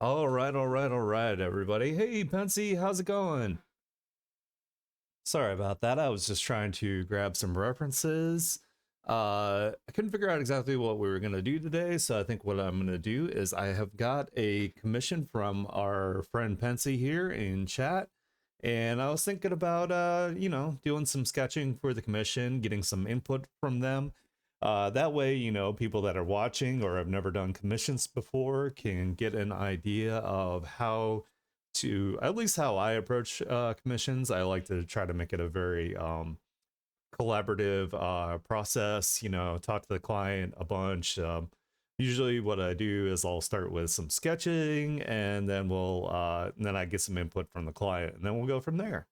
All right, everybody. Hey, Penci, how's it going? Sorry about that. I was just trying to grab some references. I couldn't figure out exactly what we were going to do today, so I think what I'm going to do is I have got a commission from our friend Penci here in chat, and I was thinking about, doing some sketching for the commission, getting some input from them. That way, people that are watching or have never done commissions before can get an idea of how to, at least how I approach commissions. I like to try to make it a very collaborative process, talk to the client a bunch. Usually what I do is I'll start with some sketching, and then then I get some input from the client, and then we'll go from there.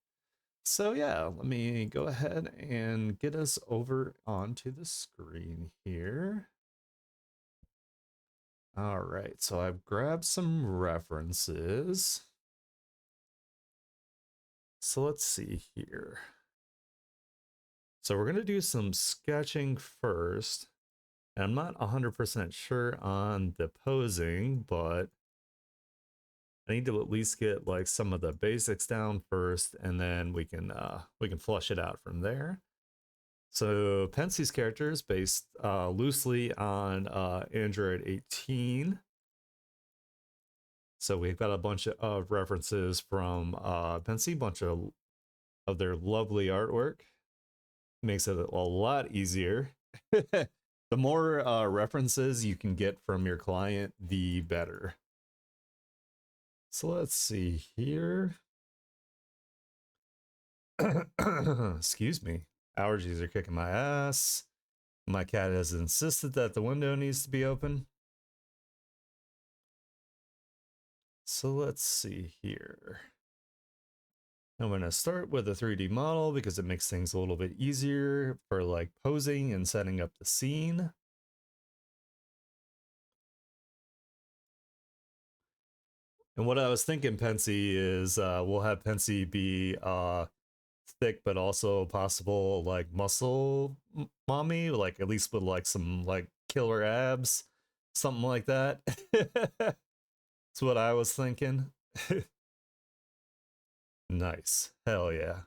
So yeah, let me go ahead and get us over onto the screen here. All right, so I've grabbed some references. So let's see here. So we're going to do some sketching first. And I'm not 100% sure on the posing, but I need to at least get like some of the basics down first, and then we can flush it out from there. So Penci's character is based loosely on Android 18. So we've got a bunch of references from Penci, a bunch of their lovely artwork. Makes it a lot easier. The more references you can get from your client, the better. So let's see here. Excuse me. Allergies are kicking my ass. My cat has insisted that the window needs to be open. So let's see here. I'm going to start with a 3D model because it makes things a little bit easier for like posing and setting up the scene. And what I was thinking, Penci, is we'll have Penci be thick, but also possible like muscle mommy, like at least with like some like killer abs, something like that. That's what I was thinking. Nice. Hell yeah.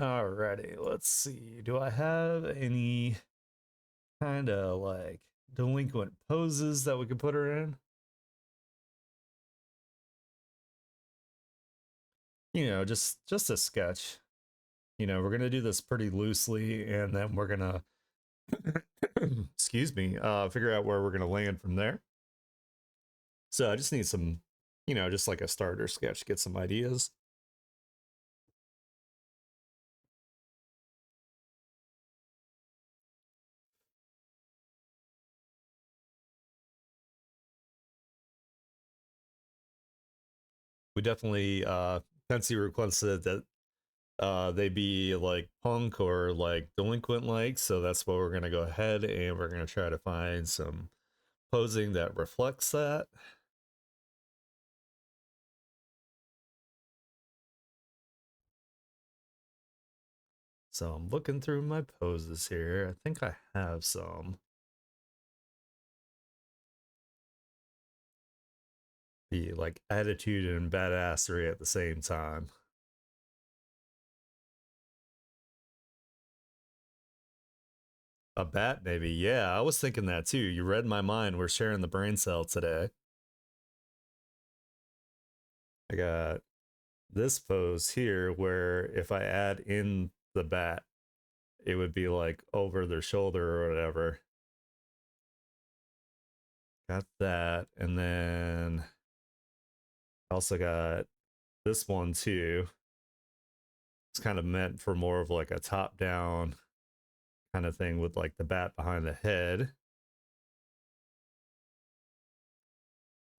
Alrighty, let's see. Do I have any kind of like delinquent poses that we could put her in? Just a sketch. We're gonna do this pretty loosely, and then we're gonna excuse me, figure out where we're gonna land from there. So I just need some, just like a starter sketch, get some ideas. We definitely Fancy requested that they be like punk or like delinquent like, so that's what we're gonna go ahead and we're gonna try to find some posing that reflects that. So I'm looking through my poses here. I think I have some. Be like attitude and badassery at the same time. A bat, maybe. Yeah, I was thinking that too. You read my mind. We're sharing the brain cell today. I got this pose here where if I add in the bat, it would be like over their shoulder or whatever. Got that. And then also got this one too. It's kind of meant for more of like a top down kind of thing with like the bat behind the head.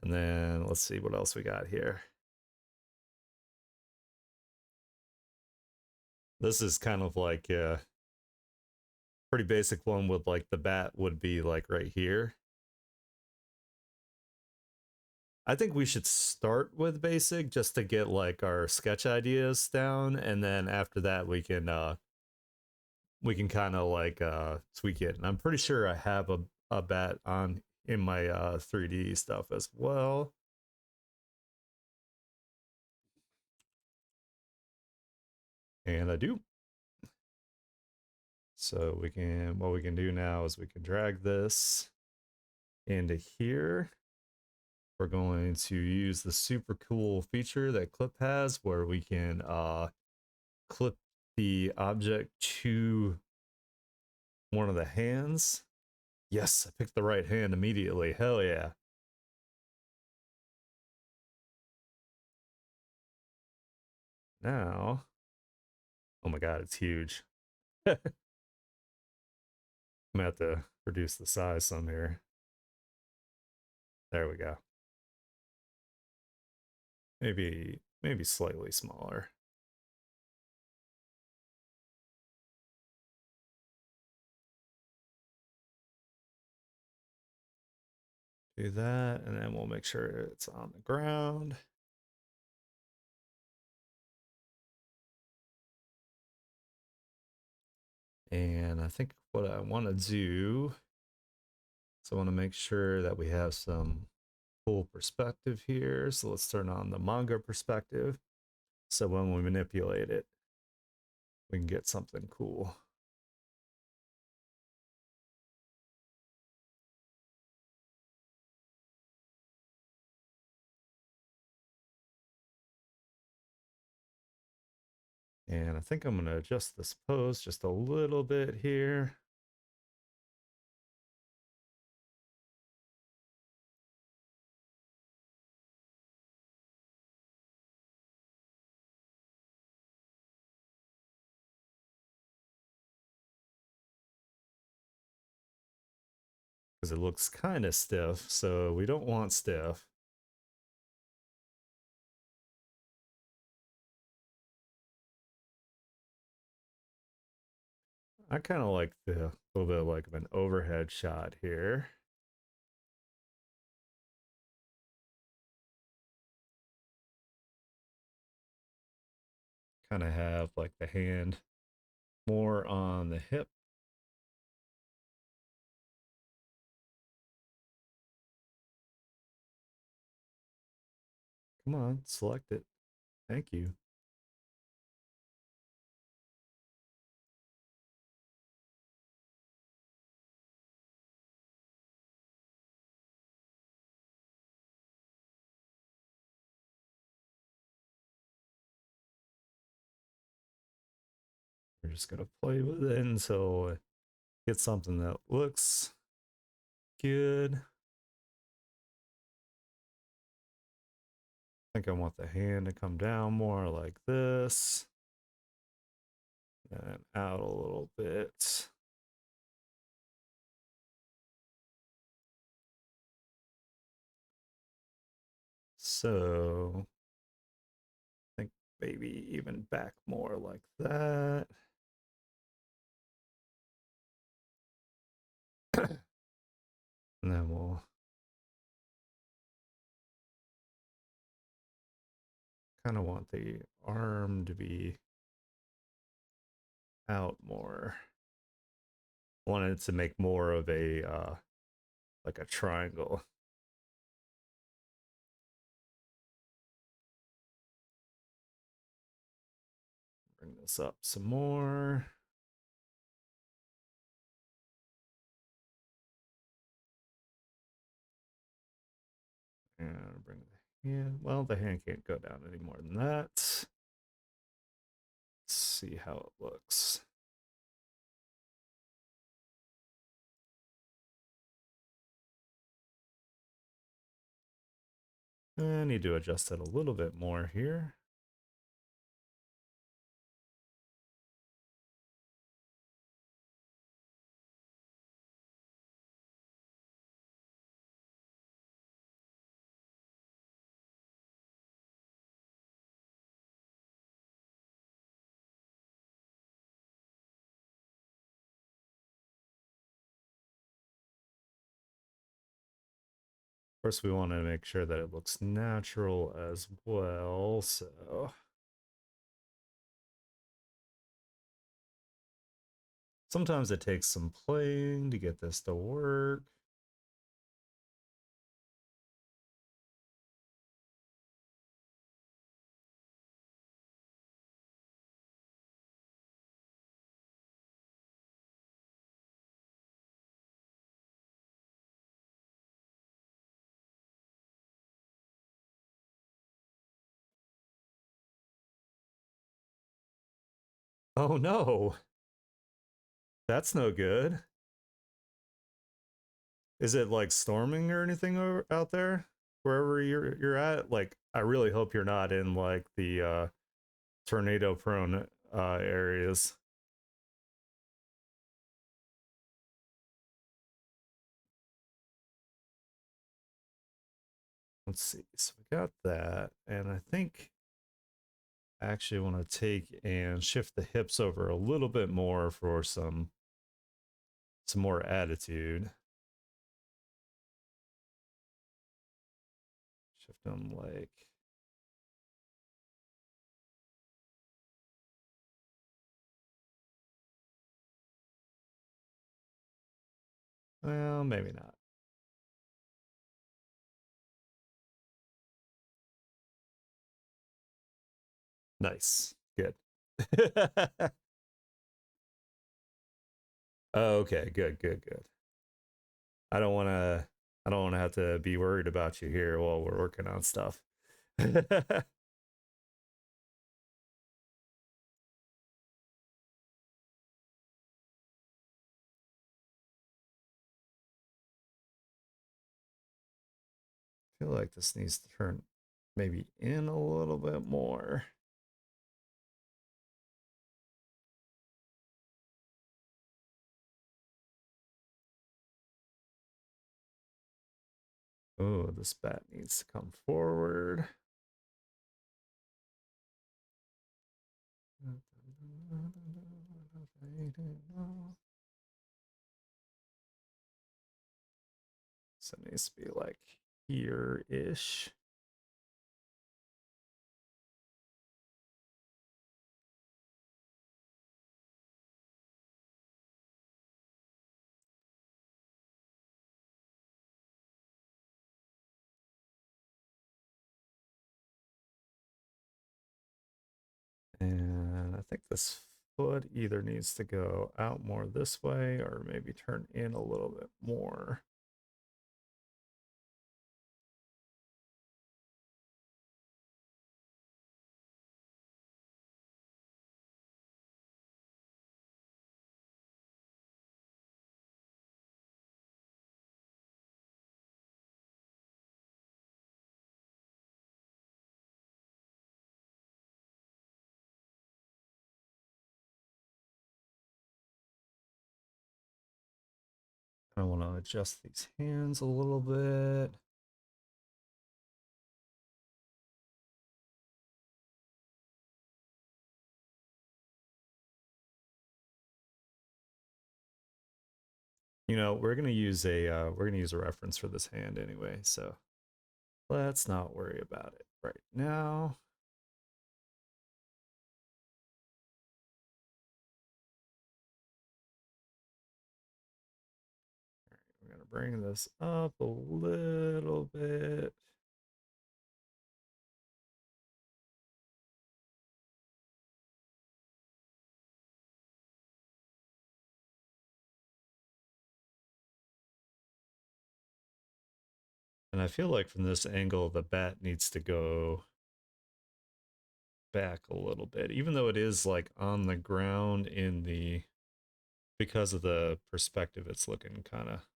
And then let's see what else we got here. This is kind of like a pretty basic one with like the bat would be like right here. I think we should start with basic just to get like our sketch ideas down, and then after that we can kind of like tweak it. And I'm pretty sure I have a bat on in my 3D stuff as well. And I do. So what we can do now is we can drag this into here. We're going to use the super cool feature that Clip has where we can clip the object to one of the hands. Yes, I picked the right hand immediately. Hell yeah. Now, oh my god, it's huge. I'm gonna have to reduce the size some here. There we go. Maybe slightly smaller. Do that, and then we'll make sure it's on the ground. And I think what I want to do is I want to make sure that we have some full perspective here. So let's turn on the manga perspective. So when we manipulate it, we can get something cool. And I think I'm going to adjust this pose just a little bit here. Because it looks kind of stiff, so we don't want stiff. I kind of like the little bit like of an overhead shot here. Kind of have like the hand more on the hip. Come on, select it. Thank you. We're just gonna play with it until it gets something that looks good. I think I want the hand to come down more like this. And out a little bit. So I think maybe even back more like that. And then we'll kind of want the arm to be out more. Wanted to make more of a like a triangle. Bring this up some more. And bring the hand. Well, the hand can't go down any more than that. Let's see how it looks. I need to adjust it a little bit more here. Of course, we want to make sure that it looks natural as well. So sometimes it takes some playing to get this to work. Oh no, that's no good. Is it like storming or anything out there wherever you're at? Like, I really hope you're not in like the tornado prone areas. Let's see. So we got that, and I think I actually want to take and shift the hips over a little bit more for some more attitude. Shift them like, well, maybe not. Nice. Good. Okay, good, good, good. I don't want to I don't want to have to be worried about you here while we're working on stuff. I feel like this needs to turn maybe in a little bit more. Oh, this bat needs to come forward. So it needs to be like here-ish. And I think this foot either needs to go out more this way or maybe turn in a little bit more. I want to adjust these hands a little bit. You know, we're gonna use a reference for this hand anyway, so let's not worry about it right now. We're gonna bring this up a little bit. And I feel like from this angle, the bat needs to go back a little bit, even though it is like on the ground in the, because of the perspective, it's looking kind of.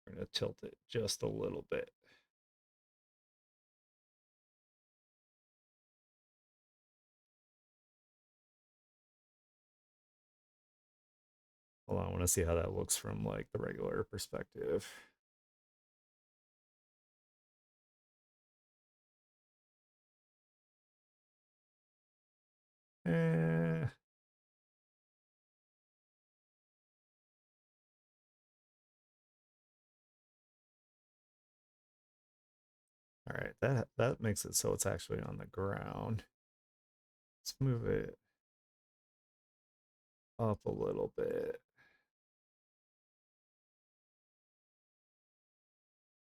We're going to tilt it just a little bit. Hold on, I want to see how that looks from like the regular perspective. Eh, all right, that makes it so it's actually on the ground. Let's move it up a little bit.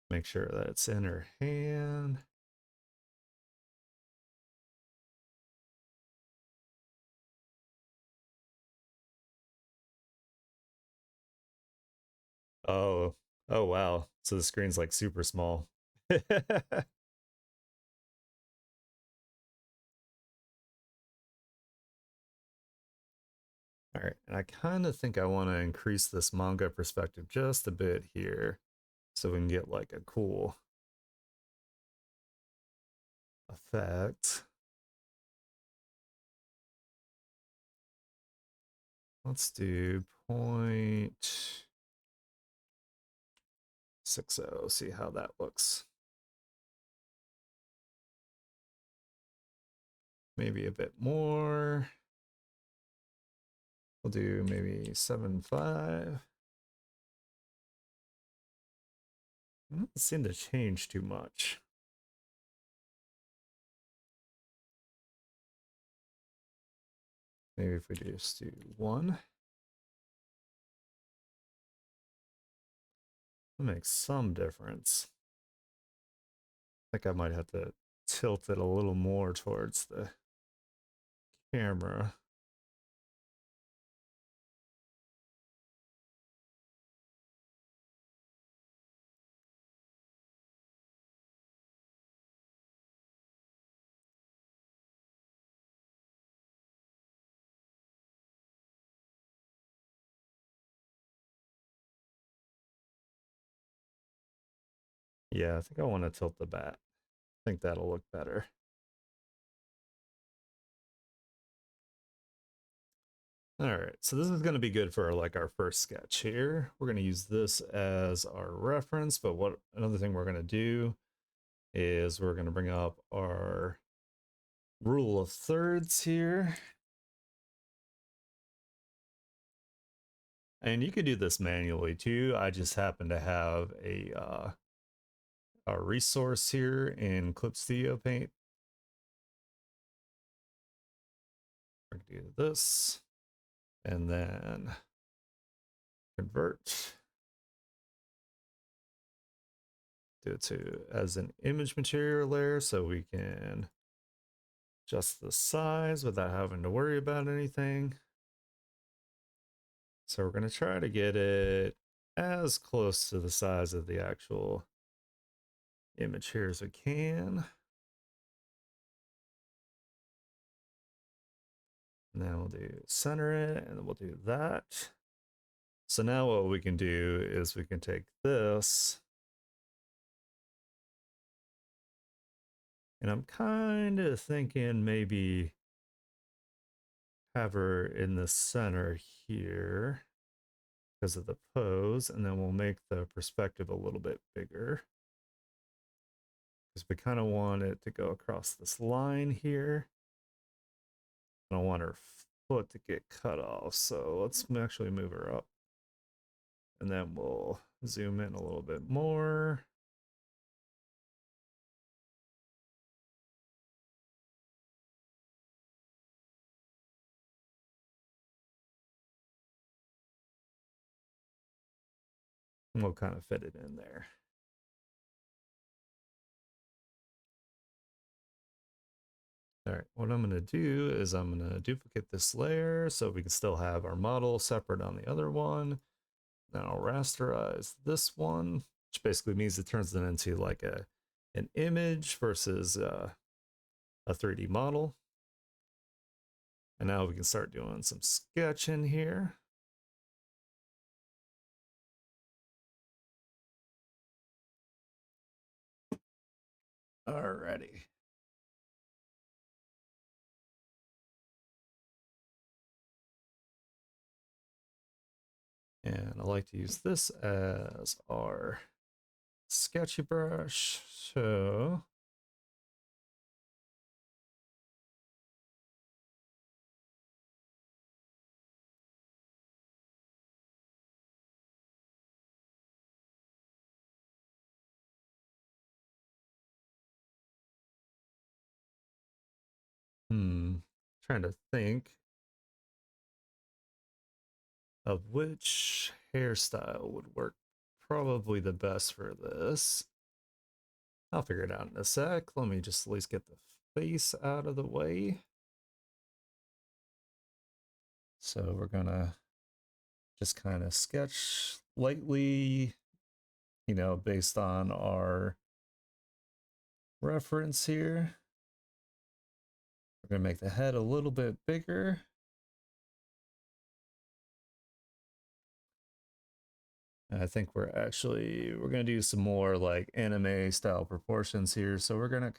Make sure that it's in her hand. Oh, oh wow. So the screen's like super small. All right, and I kind of think I want to increase this manga perspective just a bit here so we can get like a cool effect. Let's do 0.60, see how that looks. Maybe a bit more. We'll do maybe 7.5. Doesn't seem to change too much. Maybe if we just do 1. That makes some difference. I think I might have to tilt it a little more towards the camera. Yeah, I think I want to tilt the bat. I think that'll look better. All right, so this is going to be good for like our first sketch here. We're going to use this as our reference, but what another thing we're going to do is we're going to bring up our rule of thirds here. And you could do this manually too. I just happen to have a resource here in Clip Studio Paint. We're going to do this and then convert. Do it to as an image material layer so we can adjust the size without having to worry about anything. So we're going to try to get it as close to the size of the actual image here as we can. And then we'll do center it, and then we'll do that. So now what we can do is we can take this, and I'm kind of thinking maybe have her in the center here because of the pose, and then we'll make the perspective a little bit bigger because we kind of want it to go across this line here. I don't want her foot to get cut off, so let's actually move her up. And then we'll zoom in a little bit more. And we'll kind of fit it in there. All right, what I'm going to do is I'm going to duplicate this layer so we can still have our model separate on the other one. Then I'll rasterize this one, which basically means it turns it into like an image versus a 3D model. And now we can start doing some sketching here. Alrighty. And I like to use this as our sketchy brush. So trying to think of which hairstyle would work probably the best for this. I'll figure it out in a sec. Let me just at least get the face out of the way. So we're gonna just kind of sketch lightly, you know, based on our reference here. We're going to make the head a little bit bigger. And I think we're going to do some more like anime style proportions here. So we're going to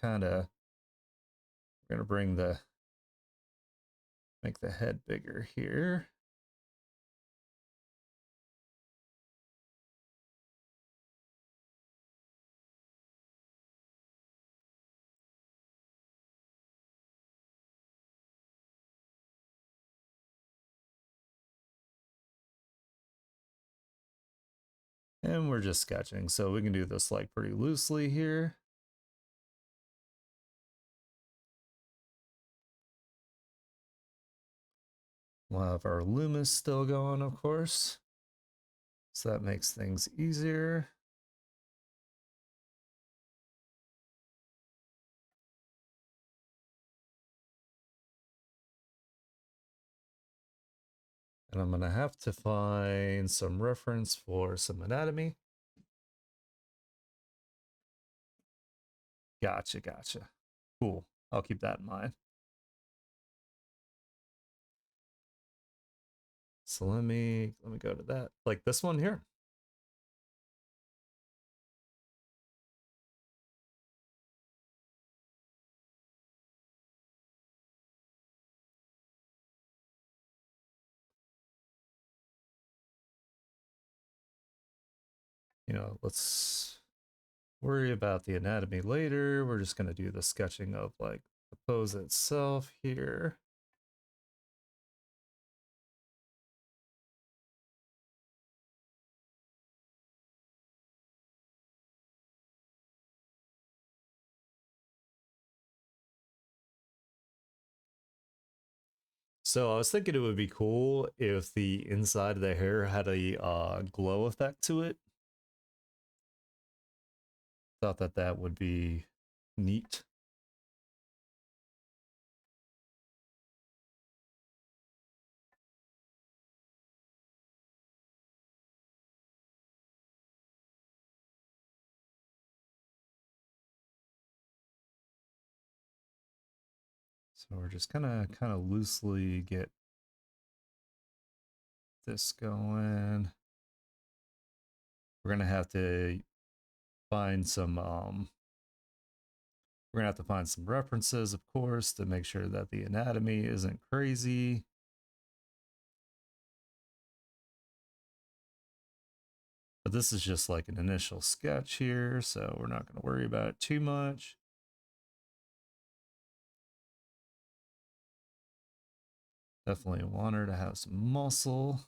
make the head bigger here. And we're just sketching, so we can do this like pretty loosely here. We'll have our Loomis still going, of course. So that makes things easier. And I'm going to have to find some reference for some anatomy. Gotcha. Cool. I'll keep that in mind. So let me go to that. Like this one here. You know, let's worry about the anatomy later. We're just going to do the sketching of like the pose itself here. So I was thinking it would be cool if the inside of the hair had a glow effect to it. Thought that would be neat. So we're just gonna kind of loosely get this going. We're gonna have to find some we're gonna have to find some references, of course, to make sure that the anatomy isn't crazy. But this is just like an initial sketch here, so we're not going to worry about it too much. Definitely want her to have some muscle.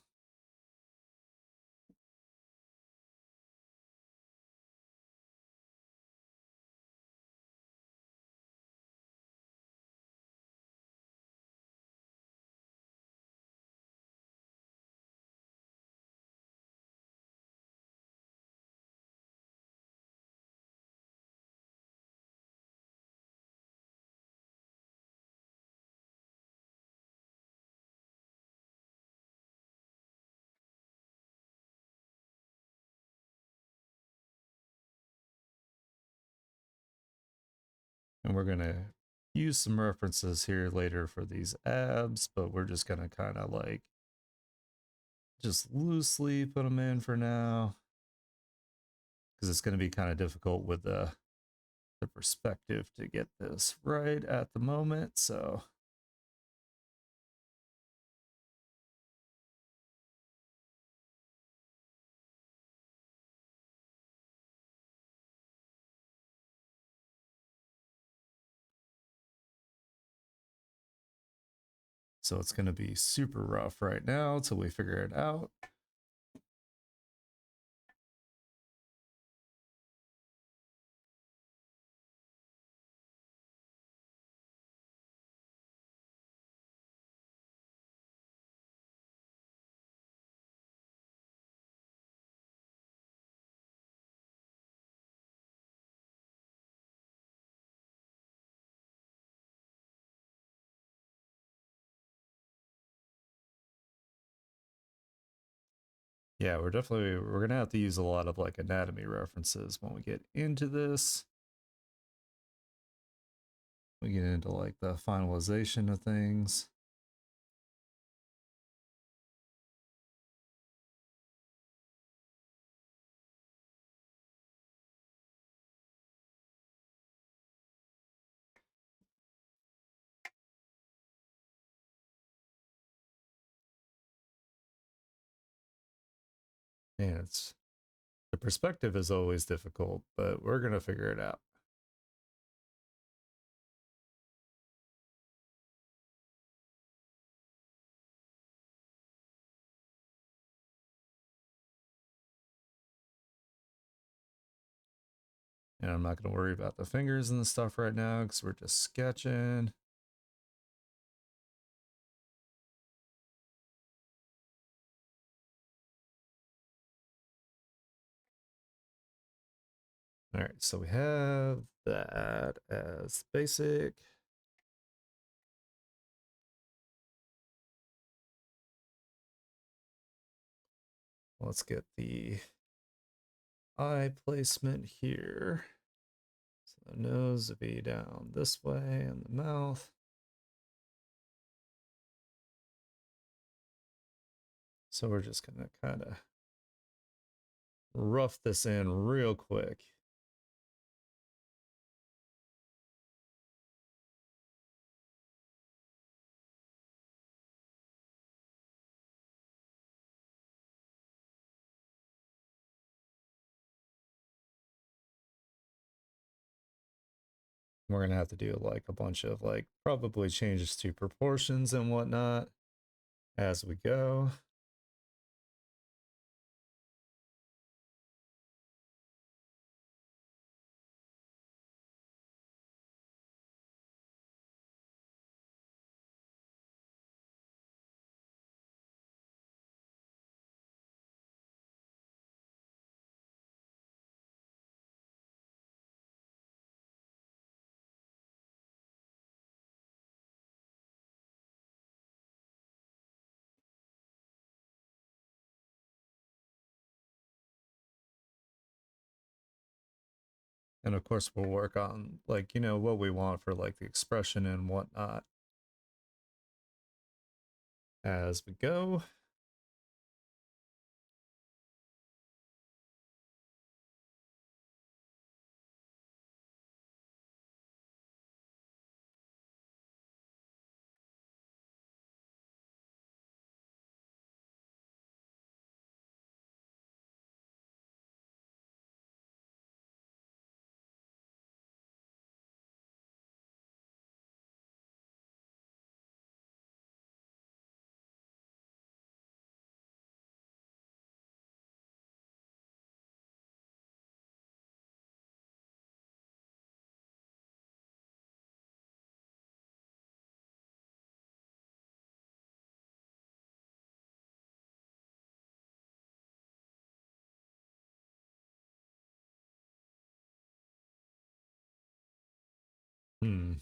And we're going to use some references here later for these abs, but we're just going to kind of like just loosely put them in for now, because it's going to be kind of difficult with the perspective to get this right at the moment. So it's going to be super rough right now till we figure it out. Yeah, we're going to have to use a lot of like anatomy references when we get into this. we get into like the finalization of things. And it's the perspective is always difficult, but we're gonna figure it out. And I'm not gonna worry about the fingers and the stuff right now because we're just sketching. All right, so we have that as basic. Let's get the eye placement here. So the nose will be down this way and the mouth. So we're just gonna kind of rough this in real quick. We're gonna have to do like a bunch of like probably changes to proportions and whatnot as we go. And of course we'll work on like, you know, what we want for like the expression and whatnot as we go. Hmm.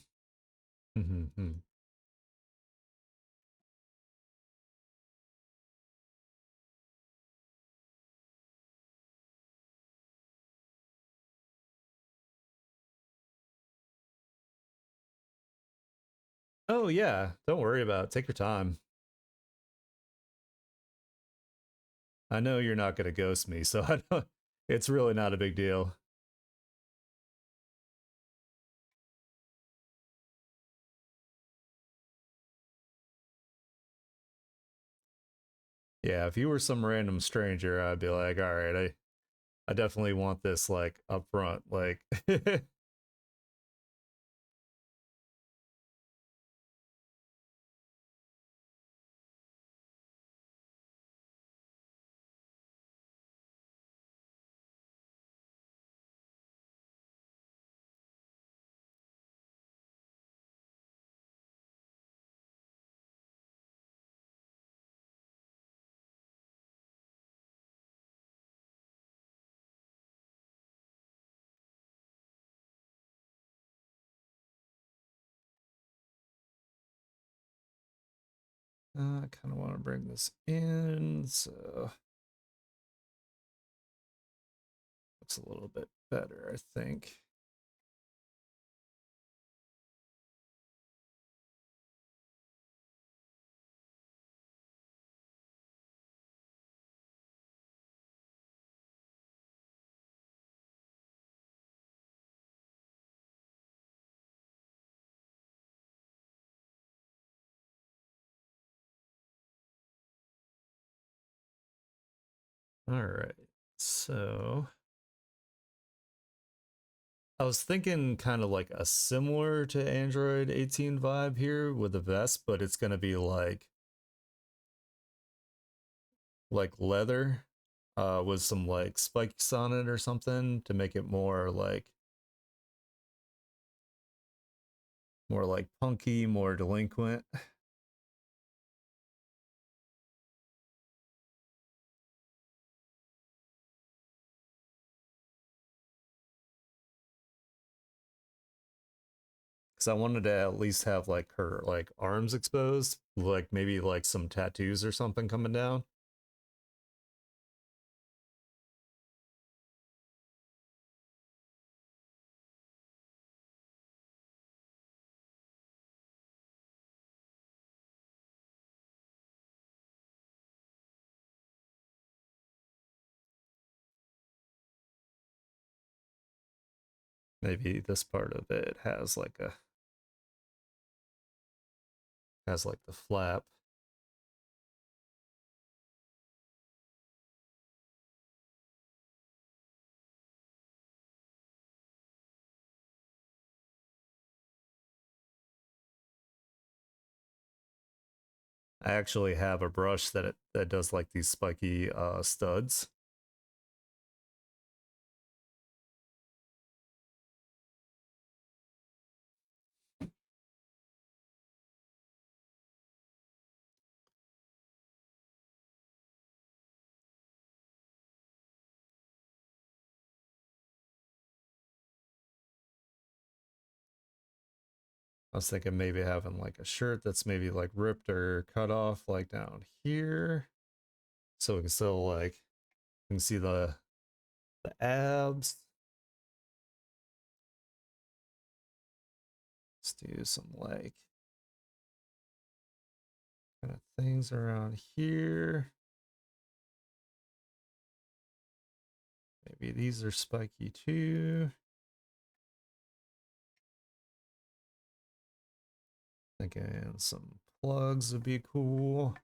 Oh yeah, don't worry about it. Take your time. I know you're not gonna ghost me, so I don't, it's really not a big deal. Yeah, if you were some random stranger, I'd be like, all right, I definitely want this like up front. Like I kind of want to bring this in, so looks a little bit better, I think. All right. So I was thinking kind of like a similar to Android 18 vibe here with a vest, but it's gonna be like leather, with some like spikes on it or something to make it more like punky, more delinquent. Because I wanted to at least have like her like arms exposed, like maybe like some tattoos or something coming down. Maybe this part of it has like the flap. I actually have a brush that does like these spiky studs. I was thinking maybe having like a shirt that's maybe like ripped or cut off like down here, so we can still like you can see the abs. Let's do some like kind of things around here. Maybe these are spiky too. Thinking some plugs would be cool.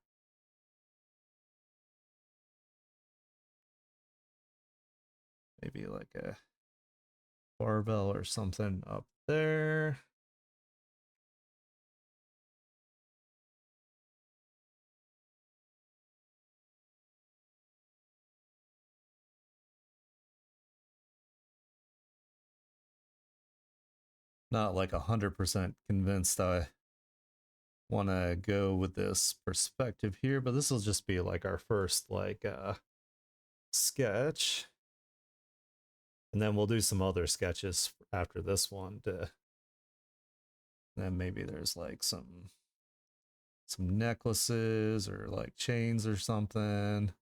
Maybe like a barbell or something up there. Not like 100% convinced I want to go with this perspective here, but this will just be like our first like sketch, and then we'll do some other sketches after this one to then maybe there's like some necklaces or like chains or something.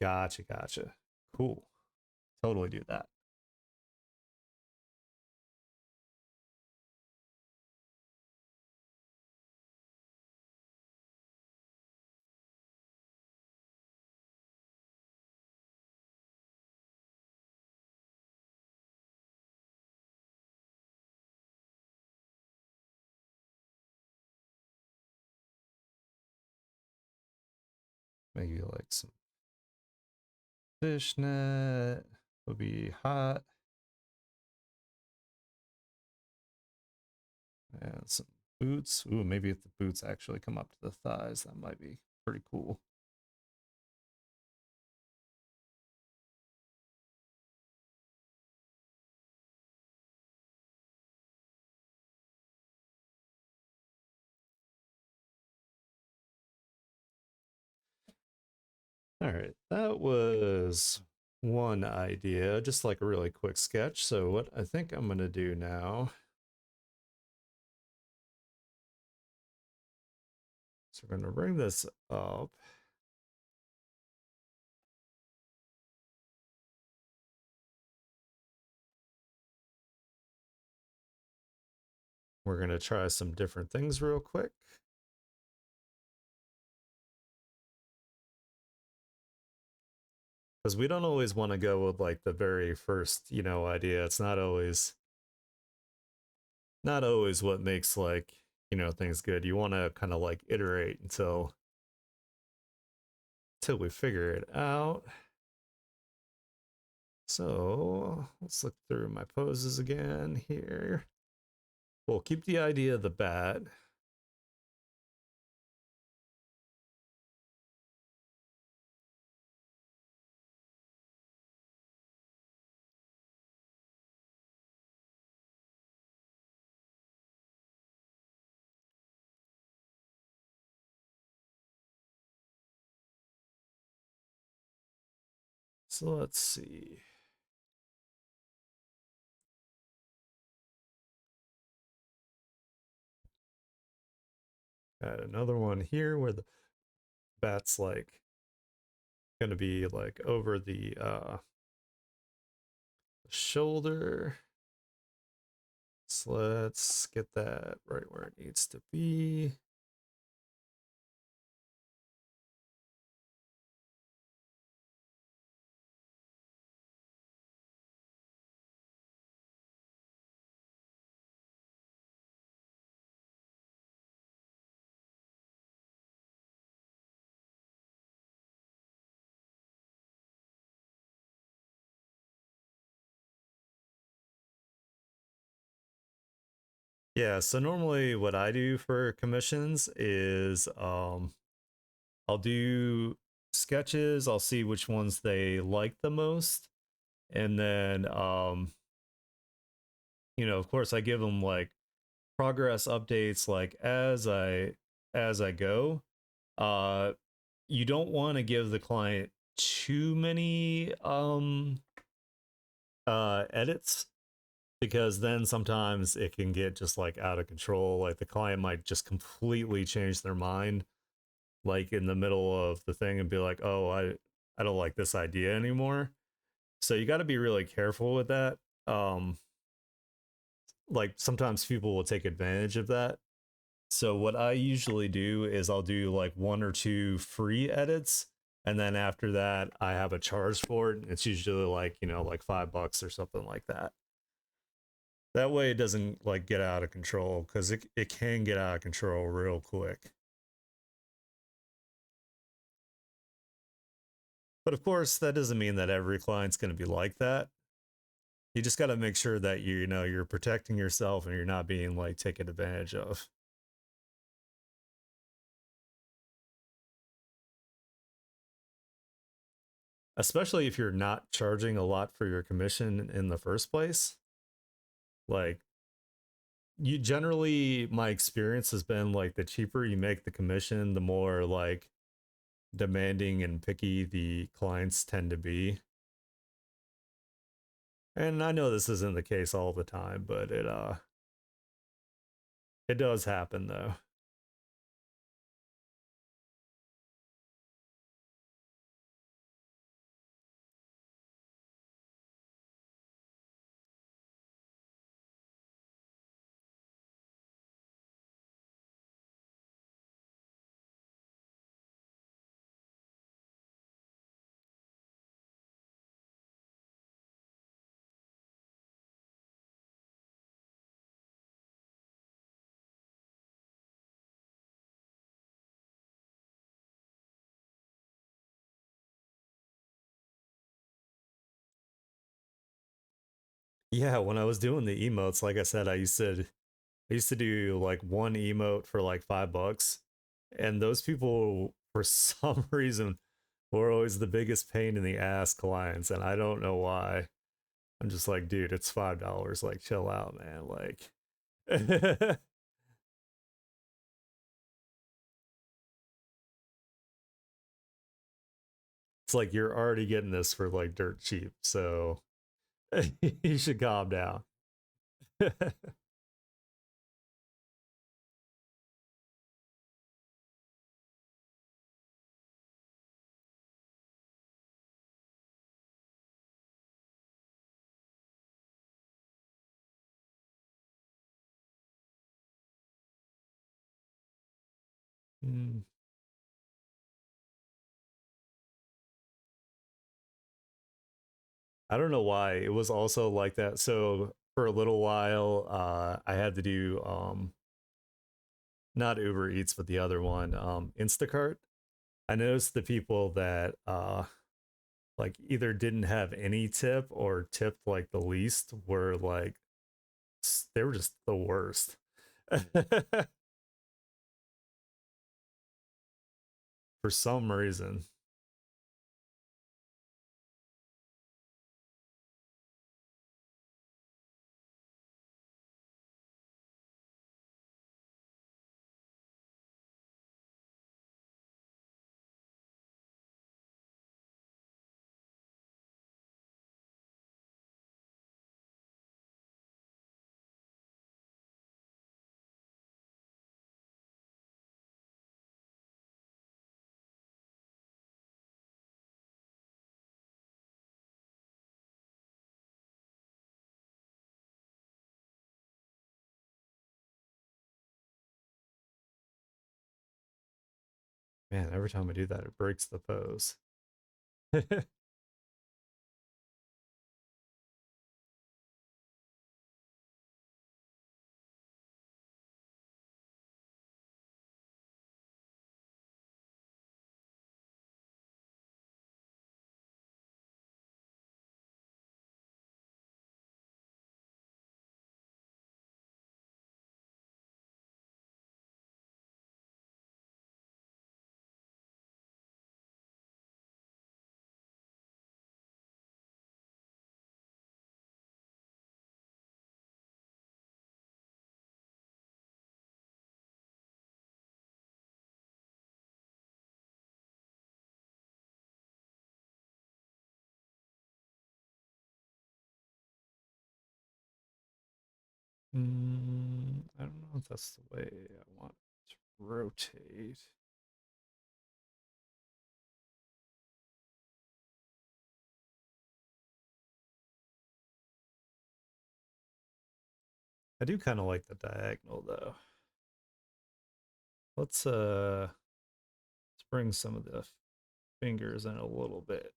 Gotcha. Cool. Totally do that. Maybe like some fishnet would be hot. And some boots. Ooh, maybe if the boots actually come up to the thighs, that might be pretty cool. All right, that was one idea, just like a really quick sketch. So what I think I'm gonna do now, so we're gonna bring this up. We're gonna try some different things real quick. because we don't always want to go with like the very first, idea. It's not always what makes like, things good. You want to kind of like iterate until we figure it out. So let's look through my poses again here. We'll keep the idea of the bat. So let's see. Add another one here where the bat's like going to be like over the shoulder. So let's get that right where it needs to be. Yeah, so normally what I do for commissions is I'll do sketches, I'll see which ones they like the most, and then of course I give them like progress updates like as I go. Uh you don't want to give the client too many edits because then sometimes it can get just like out of control. Like the client might just completely change their mind like in the middle of the thing and be like, "Oh, I don't like this idea anymore." So you got to be really careful with that. Um like sometimes people will take advantage of that. So what I usually do is I'll do like one or two free edits, and then after that I have a charge for it. It's usually like, like $5 or something like that. That way it doesn't like get out of control because it can get out of control real quick. But of course, that doesn't mean that every client's going to be like that. You just got to make sure that you're protecting yourself and you're not being like taken advantage of. Especially if you're not charging a lot for your commission in the first place. Like you generally, my experience has been like the cheaper you make the commission, the more like demanding and picky the clients tend to be. And I know this isn't the case all the time, but it does happen though. Yeah, when I was doing the emotes, like I said, I used to do like one emote for like $5, and those people for some reason were always the biggest pain in the ass clients, and I don't know why. I'm just like, dude, it's $5. Like, chill out, man. Like, it's like you're already getting this for like dirt cheap, so you should calm down. Mm. I don't know why it was also like that. So for a little while, I had to do not Uber Eats, but the other one, Instacart. I noticed the people that like either didn't have any tip or tipped like the least were like they were just the worst. For some reason. Man, every time I do that, it breaks the pose. I don't know if that's the way I want to rotate. I do kind of like the diagonal though. Let's bring some of the fingers in a little bit.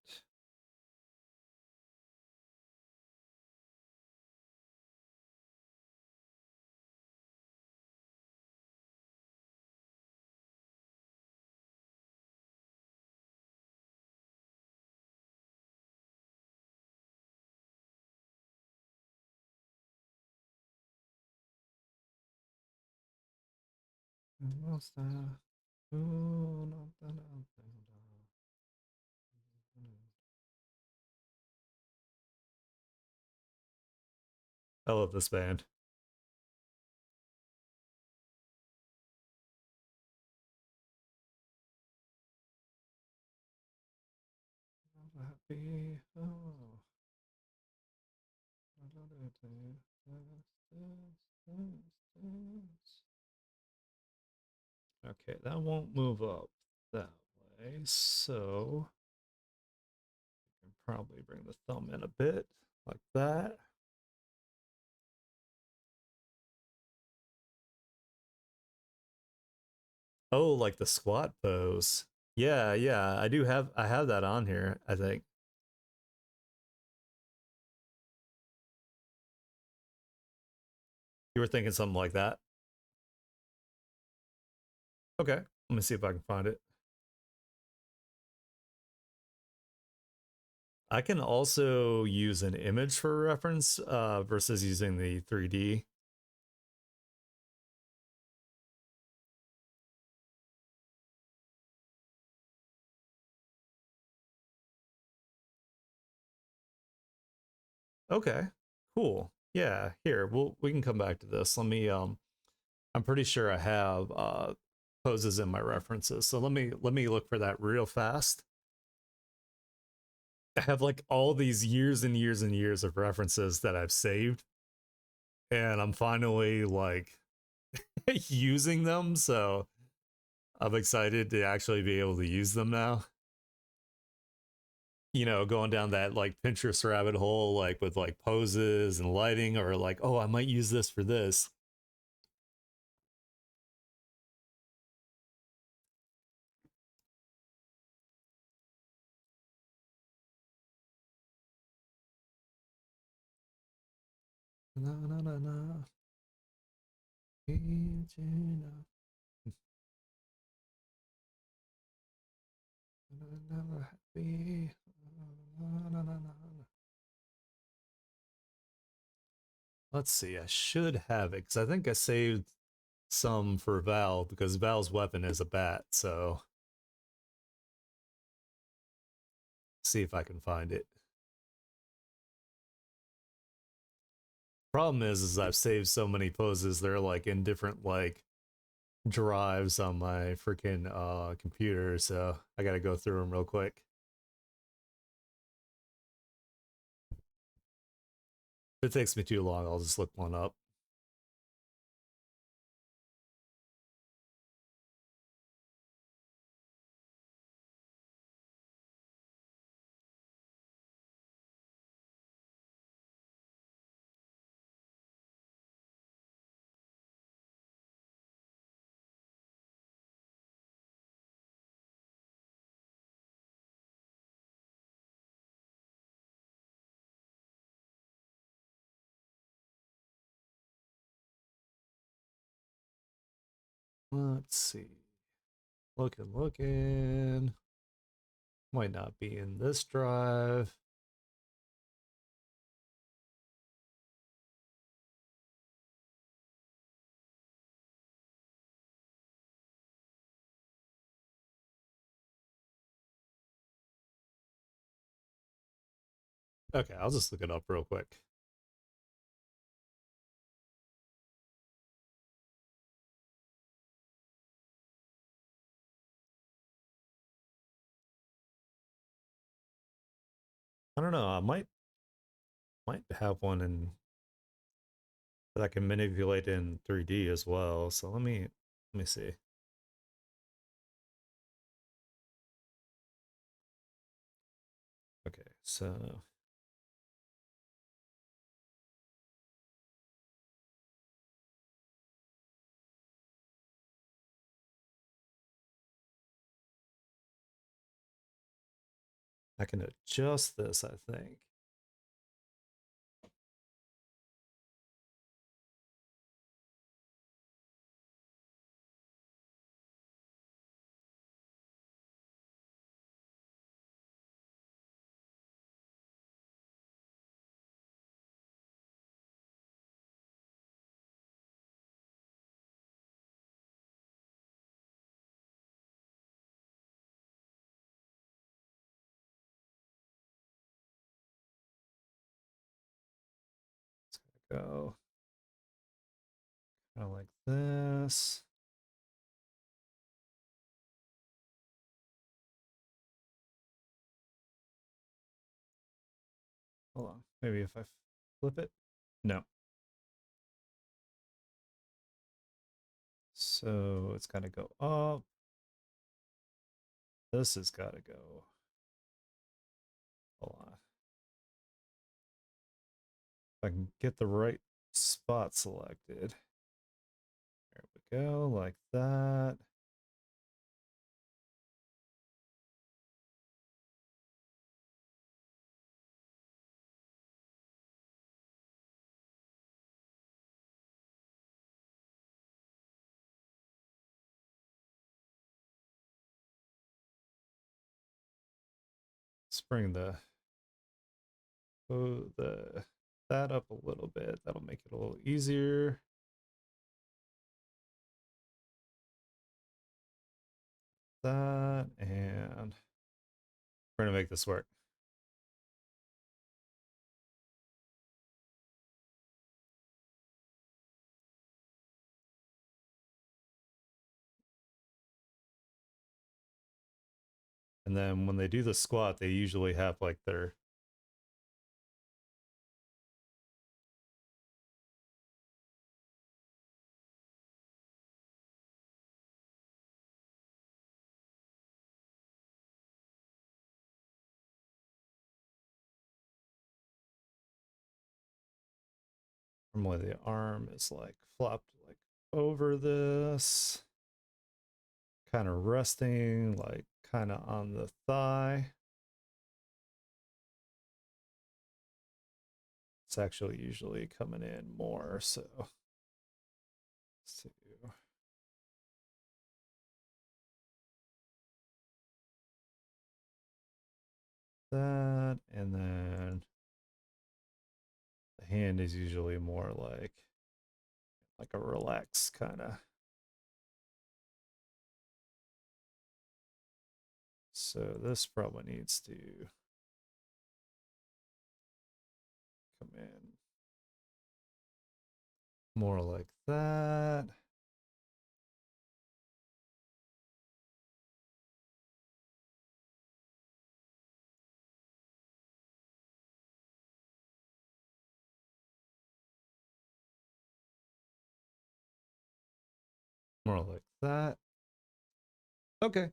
What's that? I love this band. Happy. Oh. Okay, that won't move up that way, so I can probably bring the thumb in a bit like that. Oh, like the squat pose. Yeah, yeah, I have that on here, I think. You were thinking something like that. Okay, let me see if I can find it. I can also use an image for reference versus using the 3D. Okay, cool. Yeah, here, we can come back to this. Let me I'm pretty sure I have poses in my references. So let me look for that real fast. I have like all these years and years and years of references that I've saved, and I'm finally like using them. So I'm excited to actually be able to use them now. Going down that like Pinterest rabbit hole, like with like poses and lighting, or like, oh, I might use this for this. Na na na na. Regina. Never happy. Na, na, na, na. Let's see. I should have it because I think I saved some for Val because Val's weapon is a bat. So see if I can find it. Problem is I've saved so many poses. They're like in different like drives on my freaking computer. So I got to go through them real quick. If it takes me too long, I'll just look one up. Let's see. Looking. Might not be in this drive. Okay, I'll just look it up real quick. I don't know. I might have one in that I can manipulate in 3D as well. So let me see. Okay, so I can adjust this, I think. Go kind of like this. Hold on. Maybe if I flip it. No. So it's got to go up. This has got to go. Hold on. If I can get the right spot selected. There we go, like that. Let's bring the that up a little bit. That'll make it a little easier. That, and we're gonna make this work. And then when they do the squat, they usually have like their normally the arm is like flopped like over this, kind of resting like kind of on the thigh. it's actually usually coming in more. So let's see. That, and then the hand is usually more like a relaxed kind of. So this probably needs to come in more like that. More like that. Okay.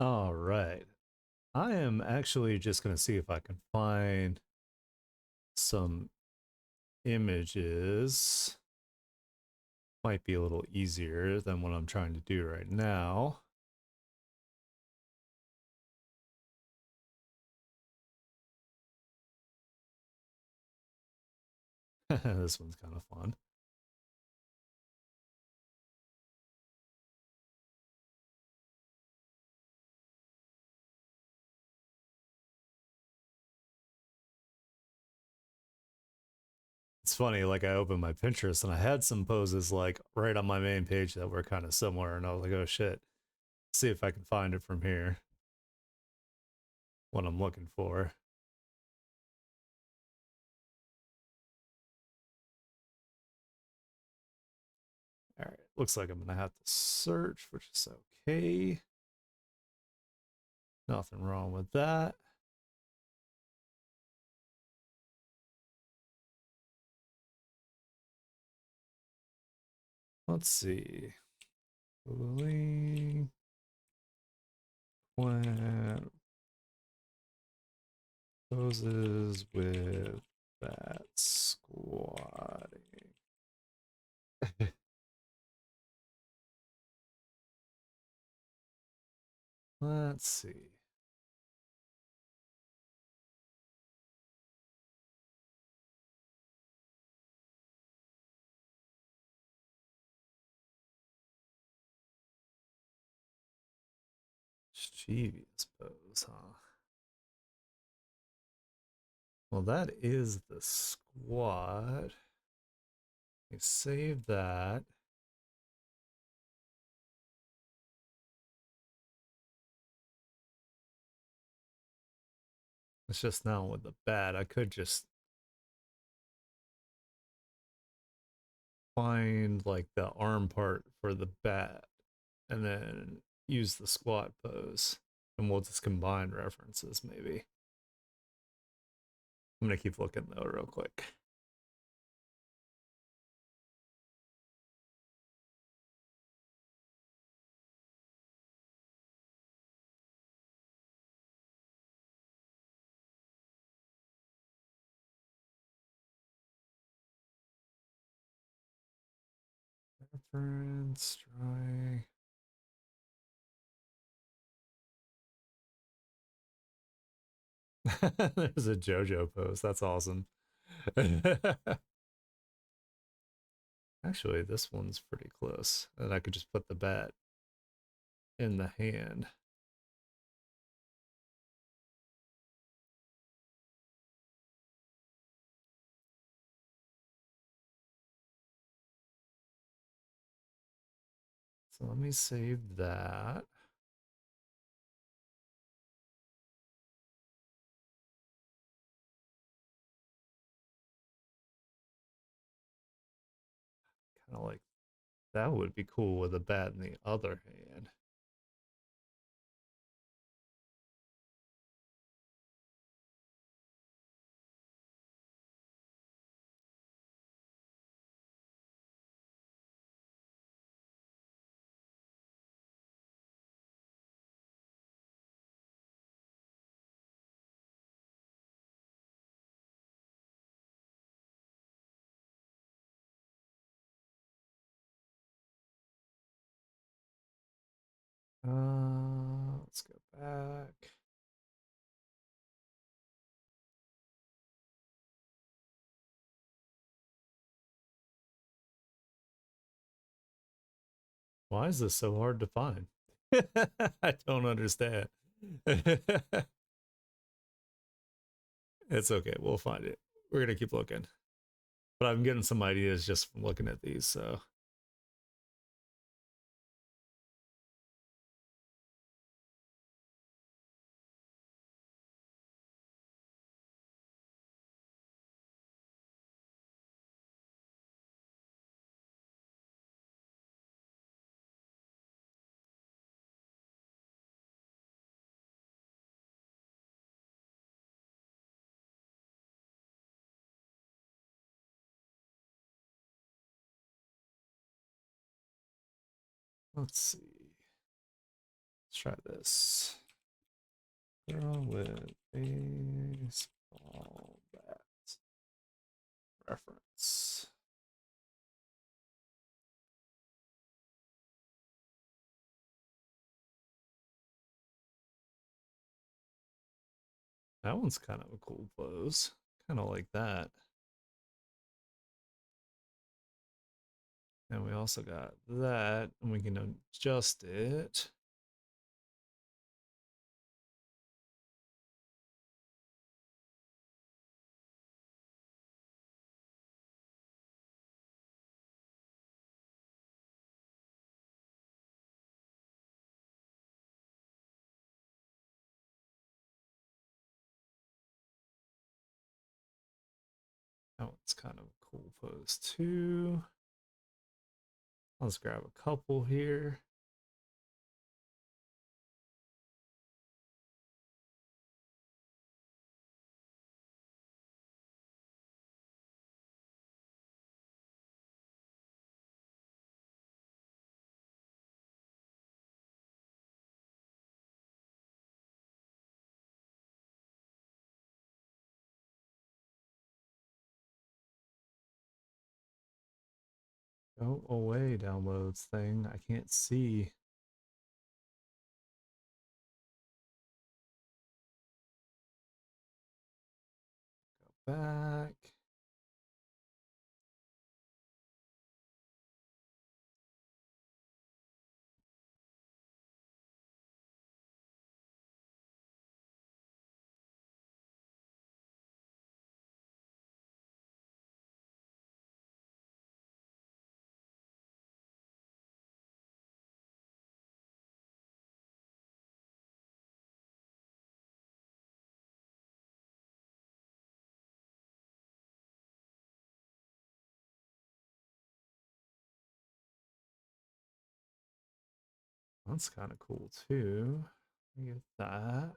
All right. I am actually just going to see if I can find some images might be a little easier than what I'm trying to do right now. This one's kind of fun. It's funny, like I opened my Pinterest and I had some poses like right on my main page that were kind of similar, and I was like, oh shit, see if I can find it from here. What I'm looking for. All right, looks like I'm gonna have to search, which is okay. Nothing wrong with that. Let's see. Plant poses with that squatting. Let's see. Mischievous pose, huh? Well, that is the squat. We save that. It's just now with the bat. I could just find like the arm part for the bat and then use the squat pose. And we'll just combine references maybe. I'm gonna keep looking though real quick. Reference, try. There's a JoJo pose. That's awesome. Actually, this one's pretty close. And I could just put the bat in the hand. So let me save that. Kind of like that would be cool with a bat in the other hand. Let's go back. Why is this so hard to find? I don't understand. It's okay. We'll find it. We're gonna keep looking. But I'm getting some ideas just from looking at these, so let's see. Let's try this. Girl with baseball bat reference. That one's kind of a cool pose. Kind of like that. And we also got that, and we can adjust it. That one's kind of a cool pose too. Let's grab a couple here. Go away, downloads thing. I can't see. Go back. That's kind of cool too. Get that.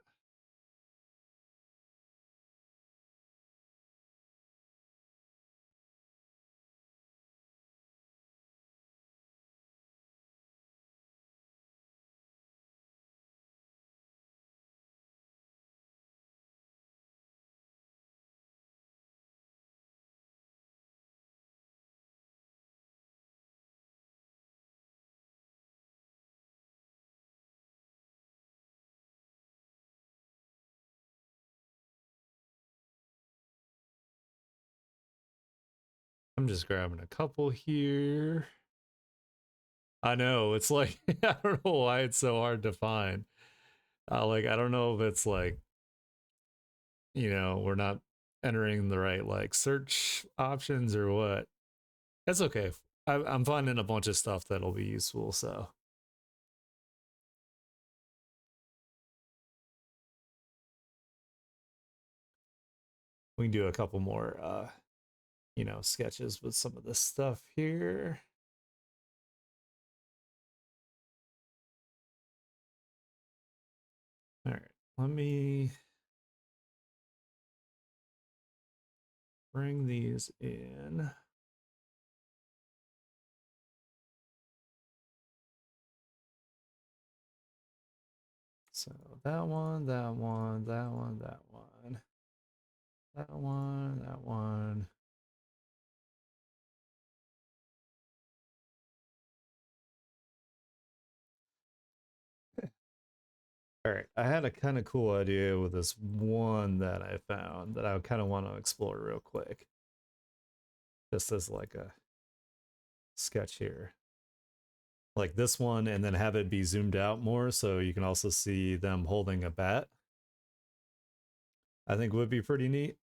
I'm just grabbing a couple here. I know, it's like, I don't know why it's so hard to find. Like, I don't know if it's like, we're not entering the right like search options or what. That's okay. I'm finding a bunch of stuff that'll be useful, so we can do a couple more sketches with some of this stuff here. All right, let me bring these in. So that one, that one, that one, that one, that one, that one. All right, I had a kind of cool idea with this one that I found that I kind of want to explore real quick. Just as like a sketch here. Like this one, and then have it be zoomed out more so you can also see them holding a bat. I think would be pretty neat.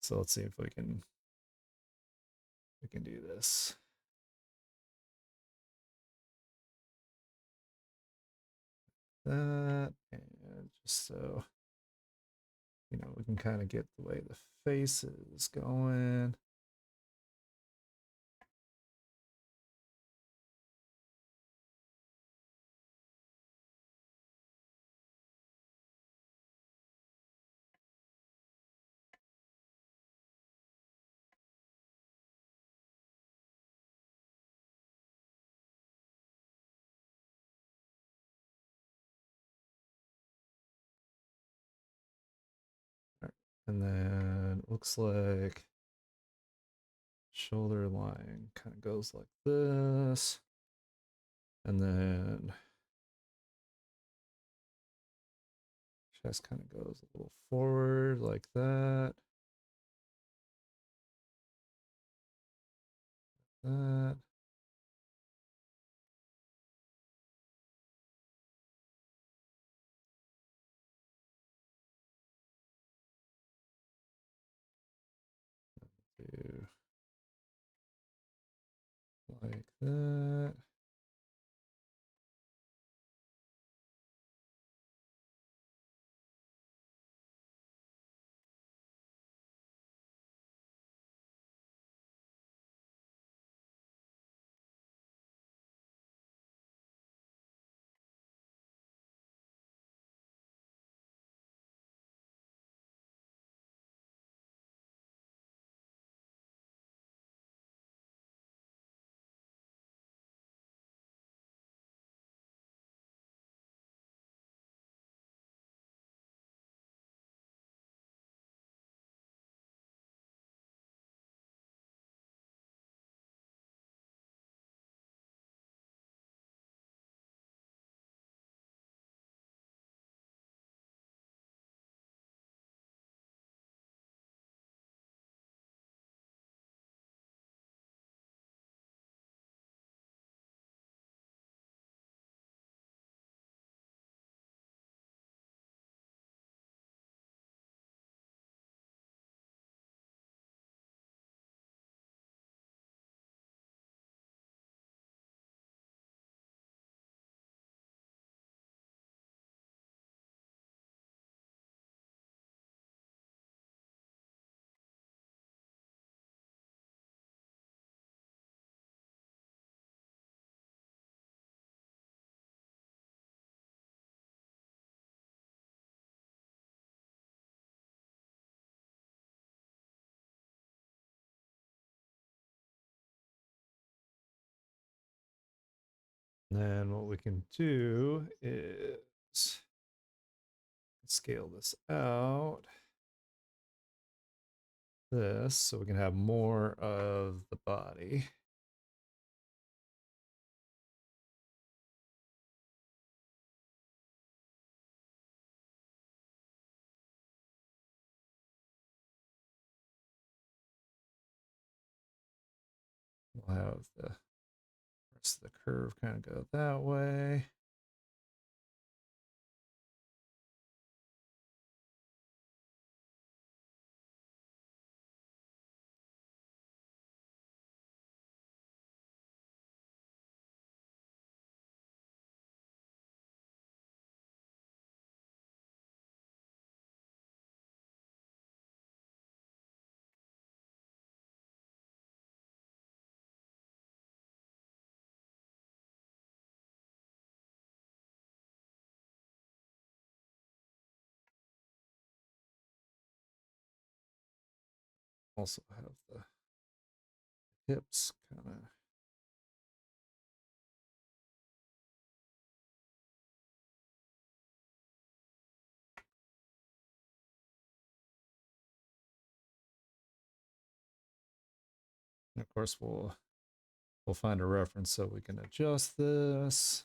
So let's see if we can do this. That, and just so we can kind of get the way the face is going. All right. And then it looks like shoulder line kind of goes like this. And then chest kind of goes a little forward like that. That. Do like that. And then what we can do is scale this out. This so we can have more of the body. We'll have the rest of the curve kind of go that way. Also have the hips kind of. And of course, we'll find a reference so we can adjust this.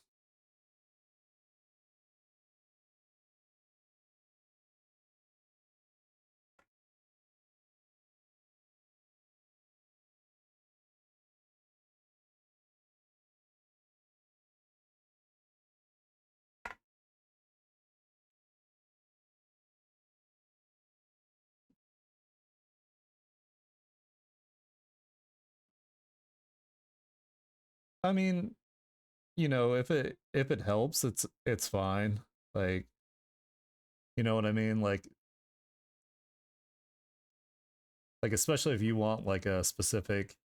I mean, you know, if it helps, it's fine. Like, you know what I mean? Like especially if you want like a specific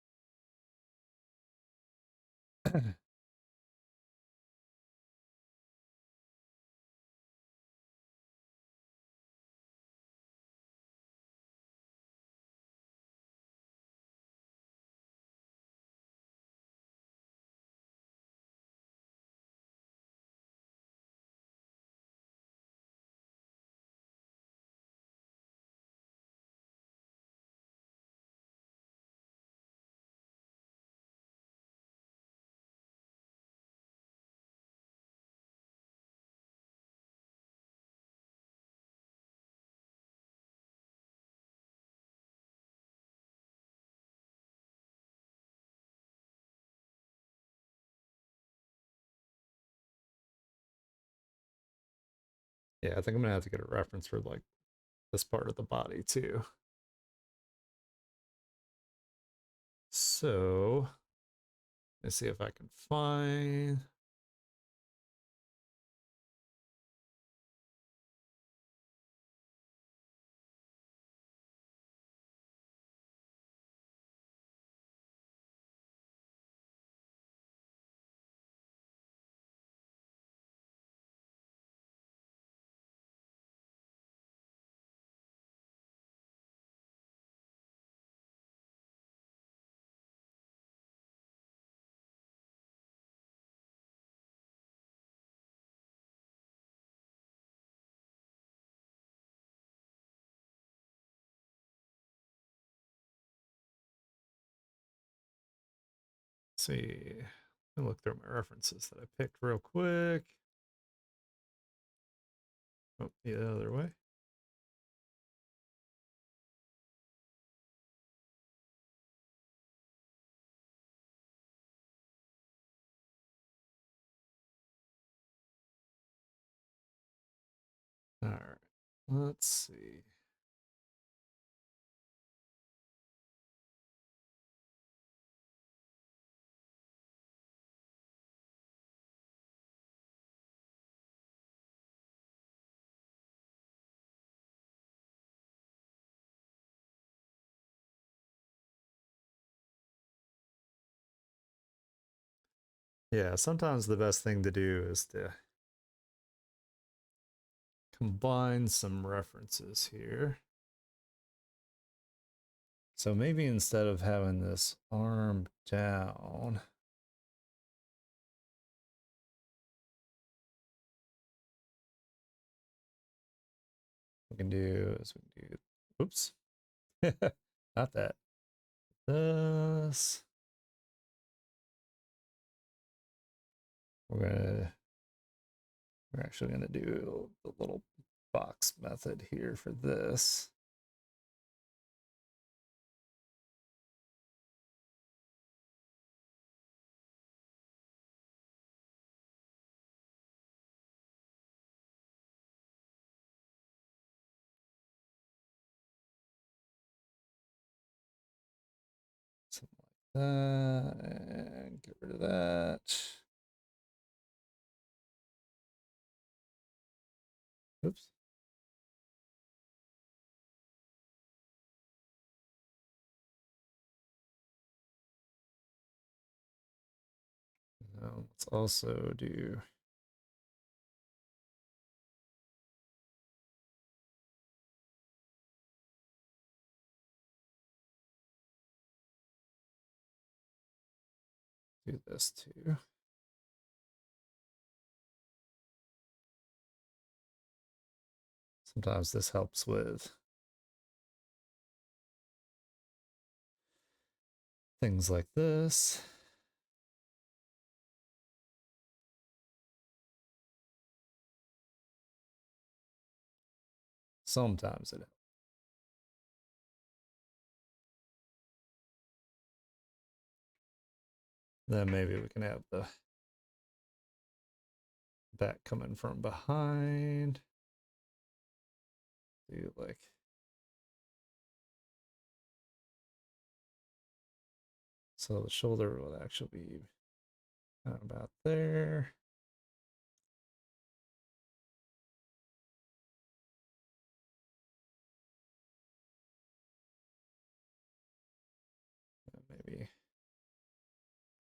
Yeah, I think I'm gonna have to get a reference for like this part of the body too. So let's see if I can find. See, let me look through my references that I picked real quick. Oh, the other way. All right, let's see. Yeah, sometimes the best thing to do is to combine some references here. So maybe instead of having this arm down, we can do is we can do, oops, not that. This. We're actually gonna do the little box method here for this. Something like that, and get rid of that. Oops. Now let's also do this too. Sometimes this helps with things like this. Sometimes it helps. Then maybe we can have the back coming from behind. Do like so the shoulder will actually be kind of about there. And maybe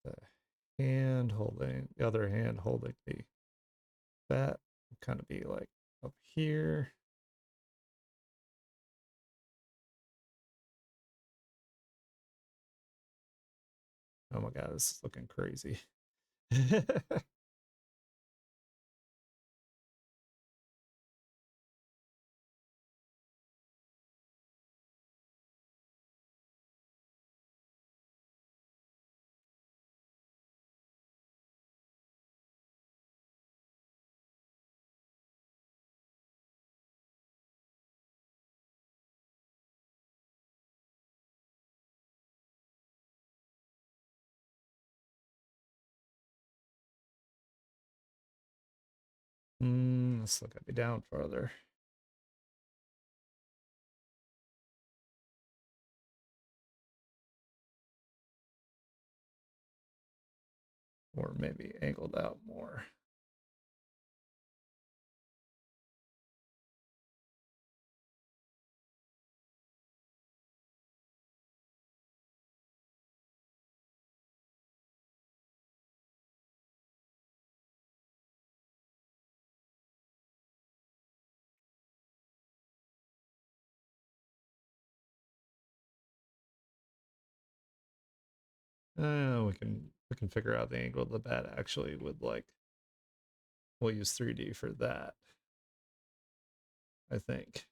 the hand holding the other hand holding the bat will kind of be like up here. Oh my god, this is looking crazy. Still got me down farther. Or maybe angled out more. We can figure out the angle of the bat actually with like we'll use 3D for that. I think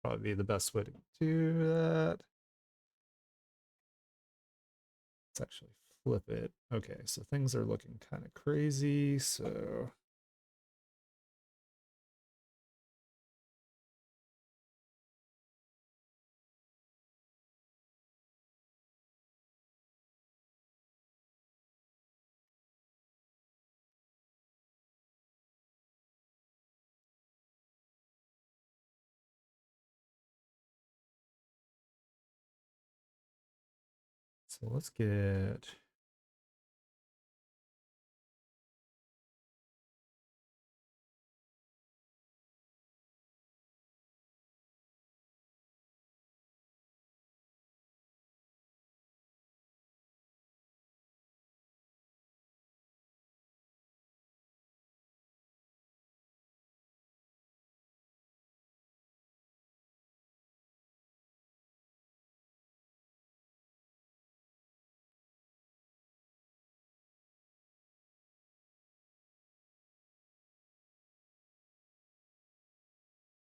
probably be the best way to do that. Let's actually flip it. Okay, so things are looking kind of crazy. So let's get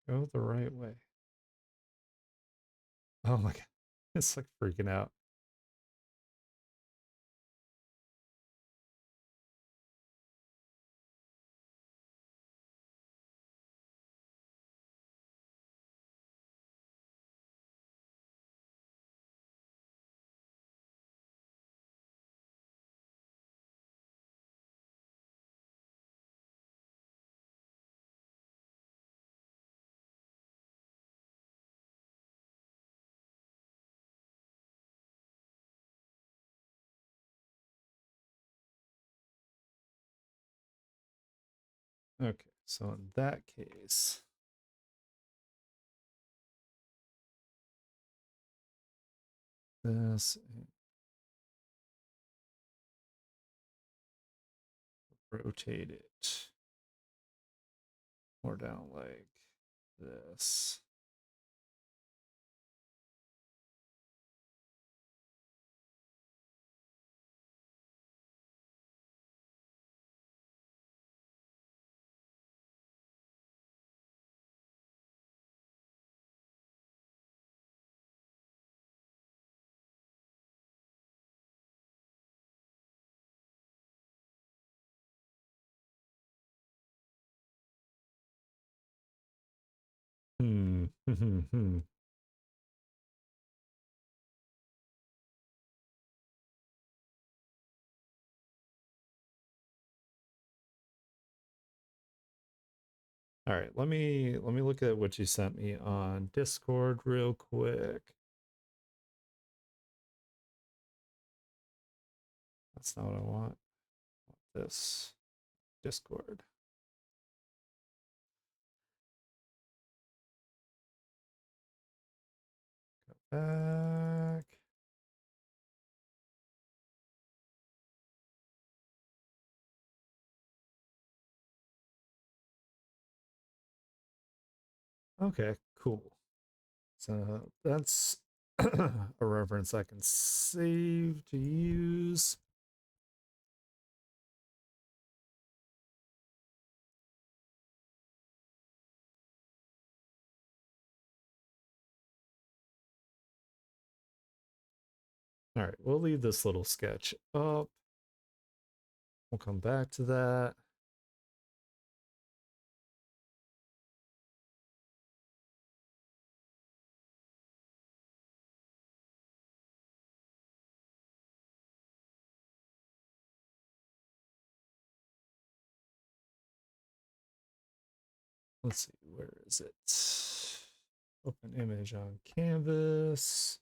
go the right way. Oh my god. It's like freaking out. Okay, so in that case, this rotate it more down like this. Hmm. All right, let me look at what you sent me on Discord real quick. That's not what I want. I want this Discord. Go back. Okay, cool. So that's a reference I can save to use. All right, we'll leave this little sketch up. We'll come back to that. let's see, where is it? Open image on canvas.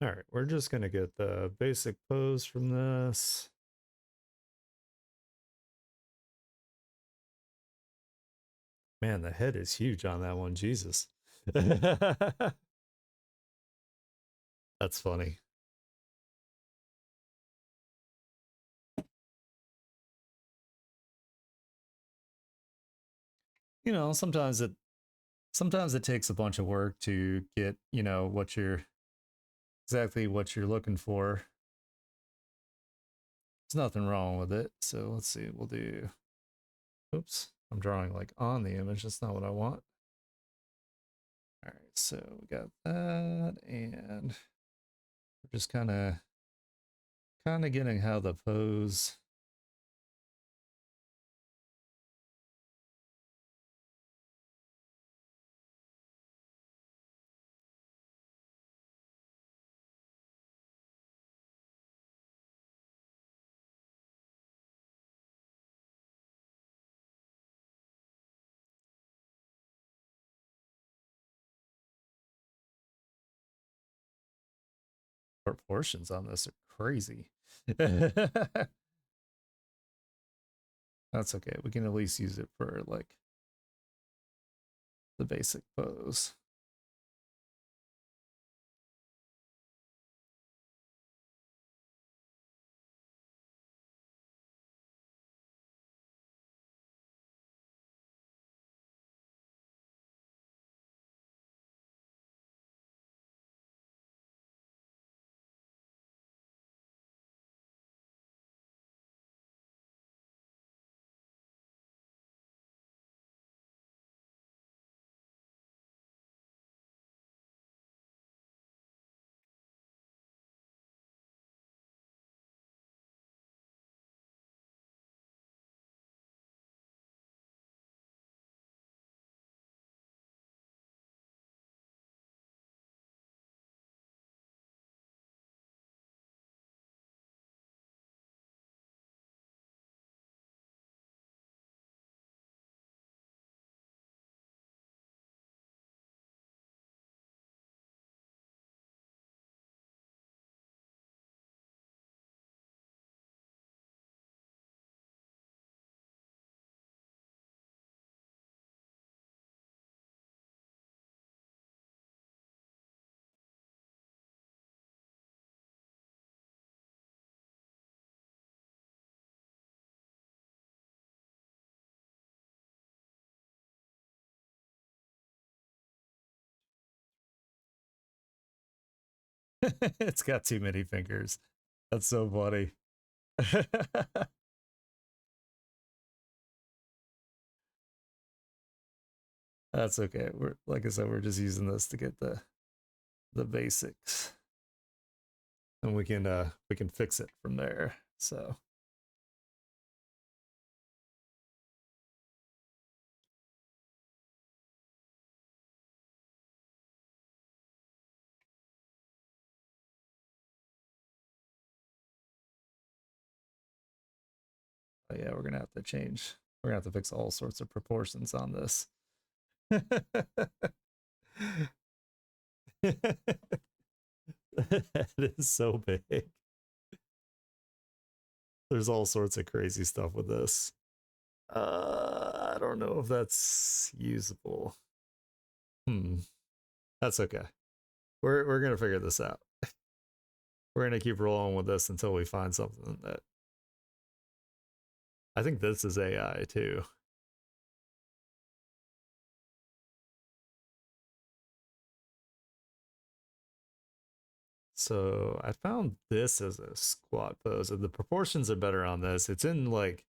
All right, we're just going to get the basic pose from this. Man, the head is huge on that one. Jesus. That's funny. You know, sometimes it takes a bunch of work to get, you know, what you're exactly what you're looking for. There's nothing wrong with it. So let's see, we'll do, oops, I'm drawing like on the image. That's not what I want. All right, so we got that, and we're just kind of getting how the pose. Proportions on this are crazy. That's okay. We can at least use it for like the basic pose. It's got too many fingers. That's so funny. That's okay. We're like I said, we're just using this to get the basics, and we can fix it from there. So yeah, we're gonna have to change. We're gonna have to fix all sorts of proportions on this. It is so big. There's all sorts of crazy stuff with this. I don't know if that's usable. Hmm. That's okay. We're gonna figure this out. We're gonna keep rolling with this until we find something that I think this is AI too. So I found this as a squat pose. The proportions are better on this. It's in like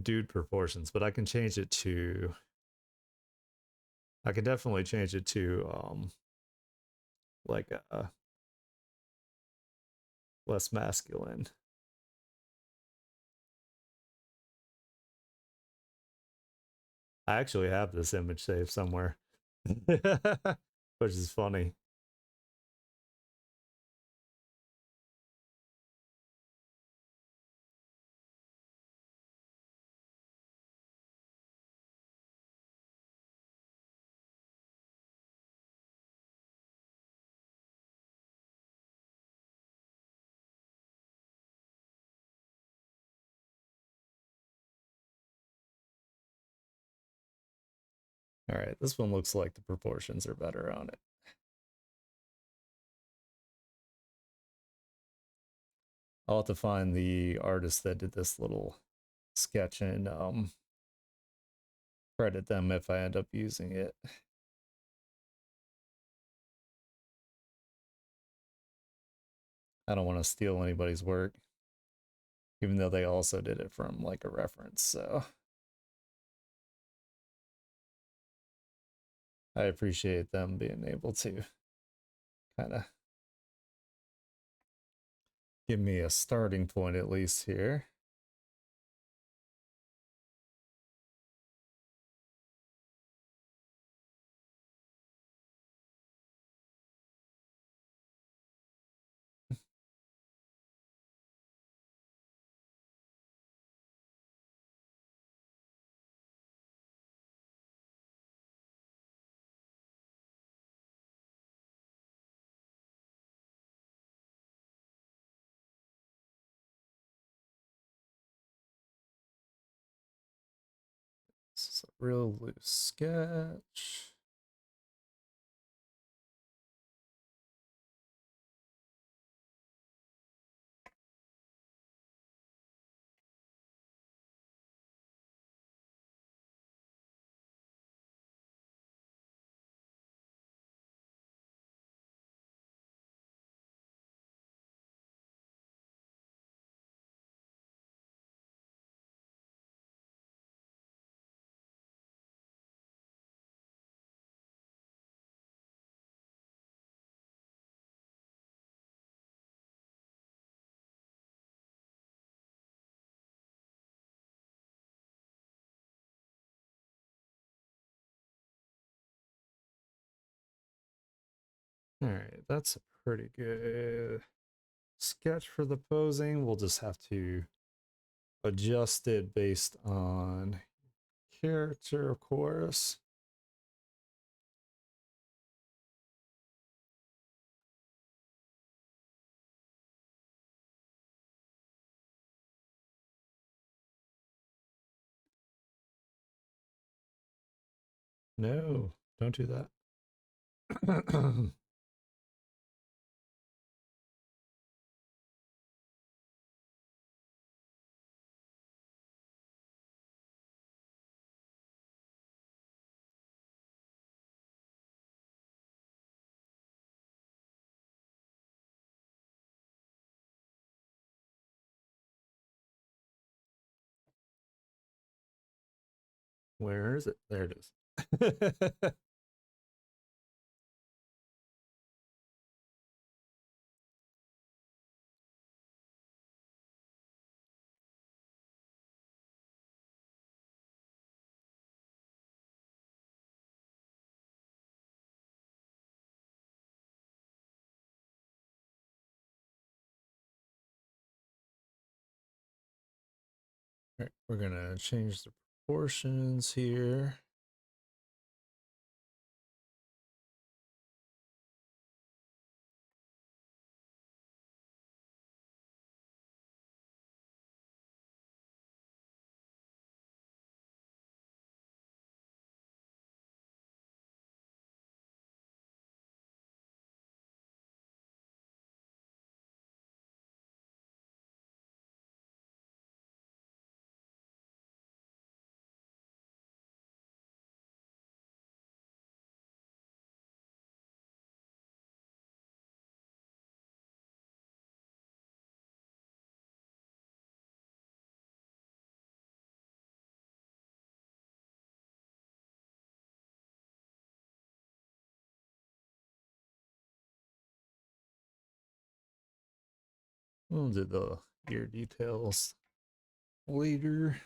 dude proportions, but I can change it to I can definitely change it to like a less masculine. I actually have this image saved somewhere, which is funny. All right, this one looks like the proportions are better on it. I'll have to find the artist that did this little sketch and credit them if I end up using it. I don't want to steal anybody's work, even though they also did it from like a reference. So I appreciate them being able to kind of give me a starting point at least here. This is a real loose sketch. All right, that's a pretty good sketch for the posing. We'll just have to adjust it based on character, of course. No, don't do that. Where is it? There it is. All right, we're gonna change the proportions here. We'll do the ear details later.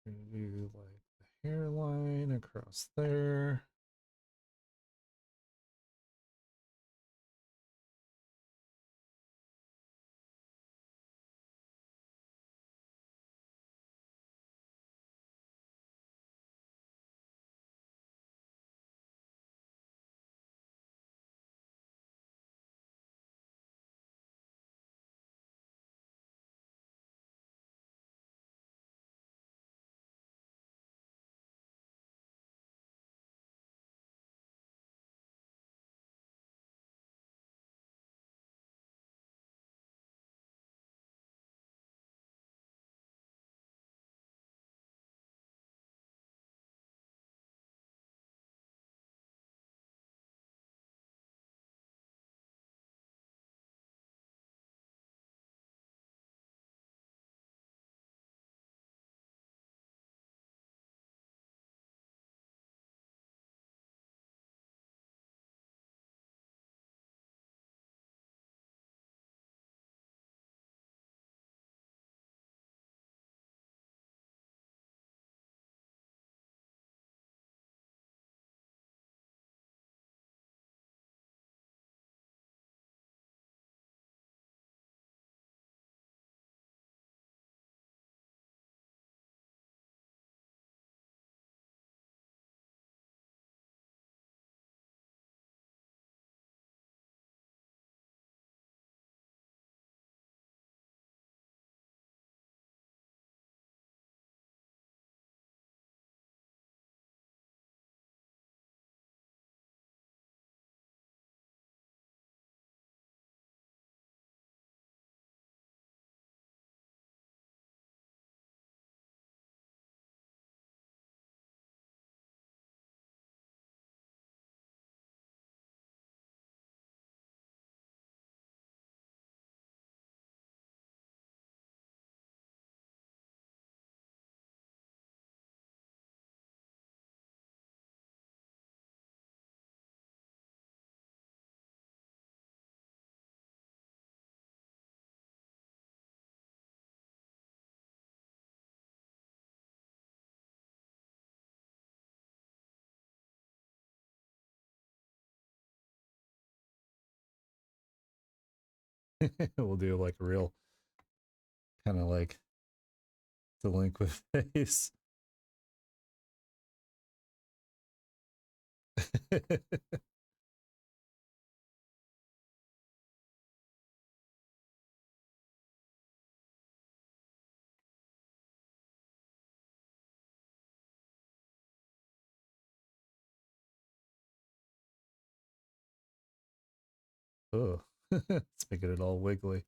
Gonna do like the hairline across there. We'll do like a real kind of like delinquent face. Oh, it's making it all wiggly.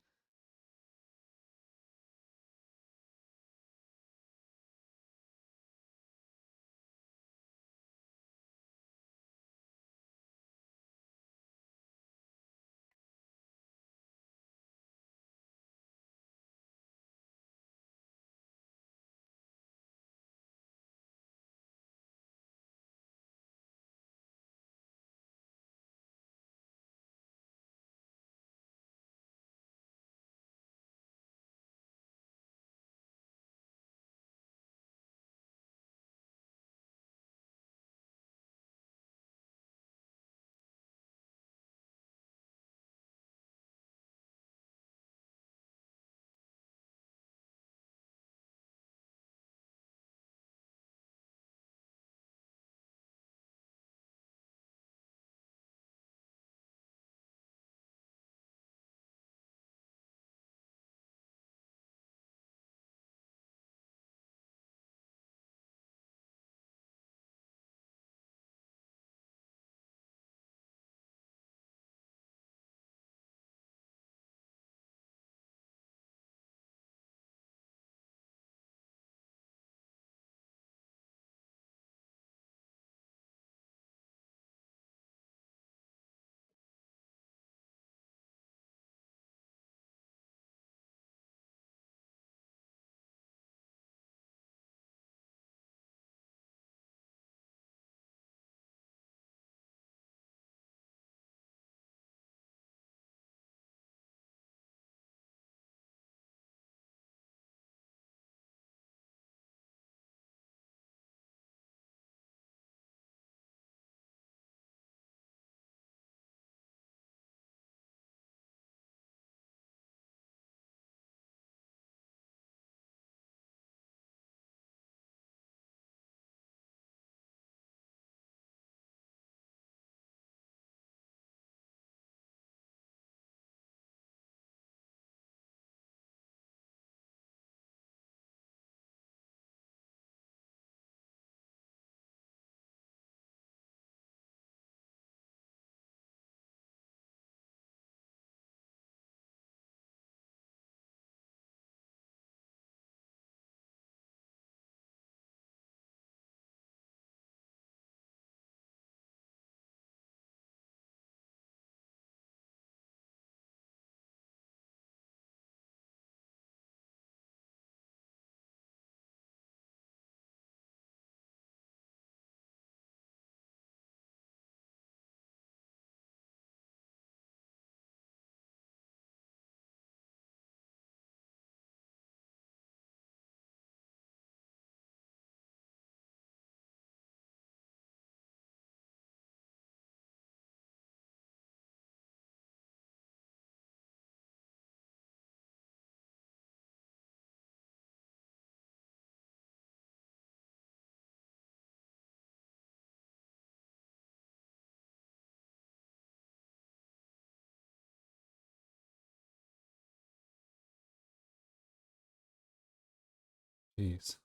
Jeez.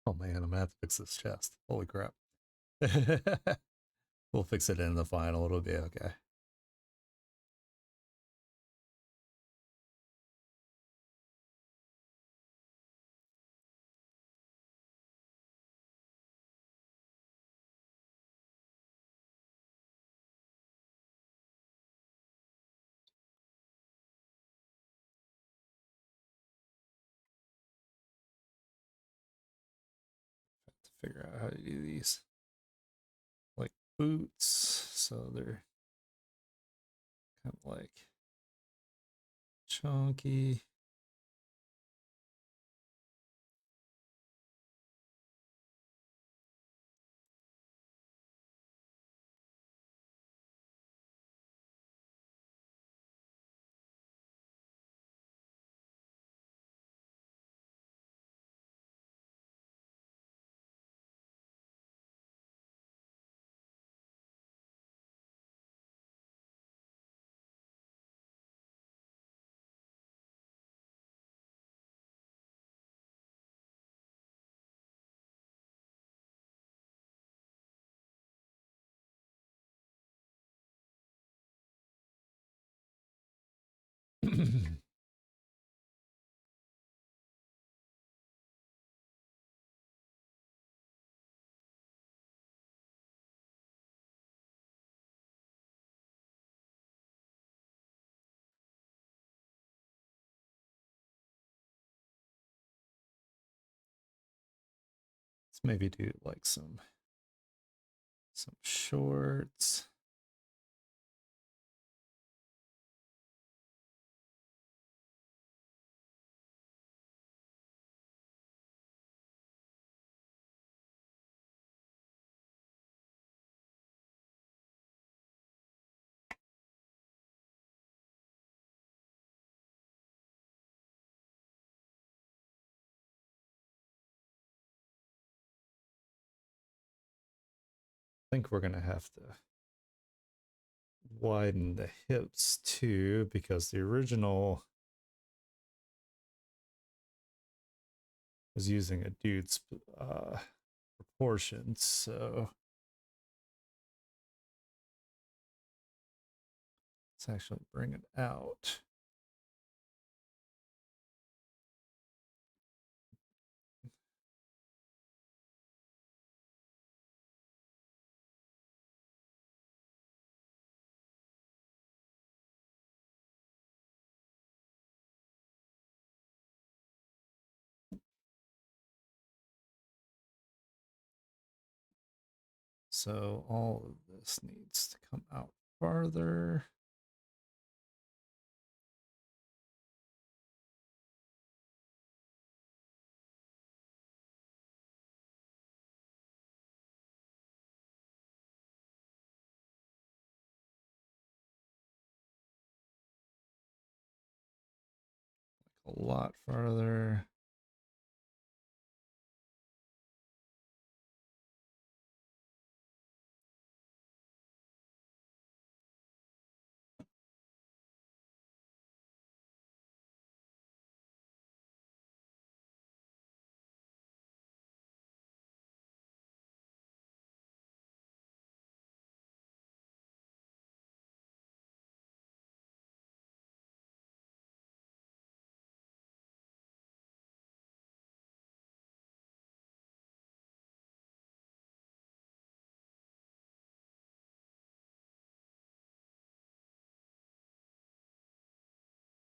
Oh man, I'm gonna have to fix this chest. Holy crap. We'll fix it in the final, it'll be okay. To figure out how to do these. Like boots, so they're kind of like chunky. Let's maybe do like some shorts. think we're gonna have to widen the hips too, because the original was using a dude's proportions, so let's actually bring it out. So all of this needs to come out farther. A lot farther.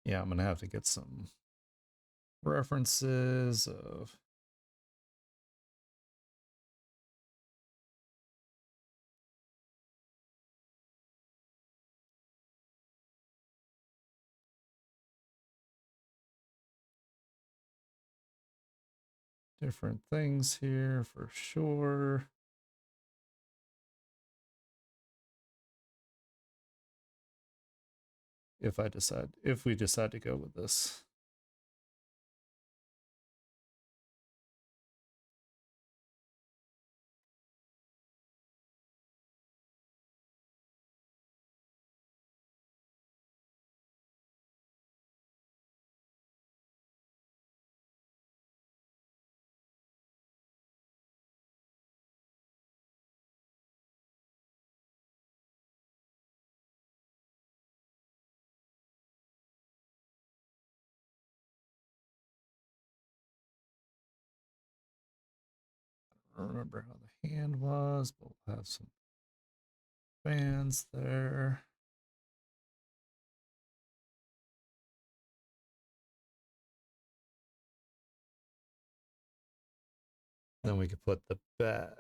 Yeah, I'm gonna have to get some references of different things here for sure. If we decide to go with this. I don't remember how the hand was, but we'll have some fans there. Then we could put the bat.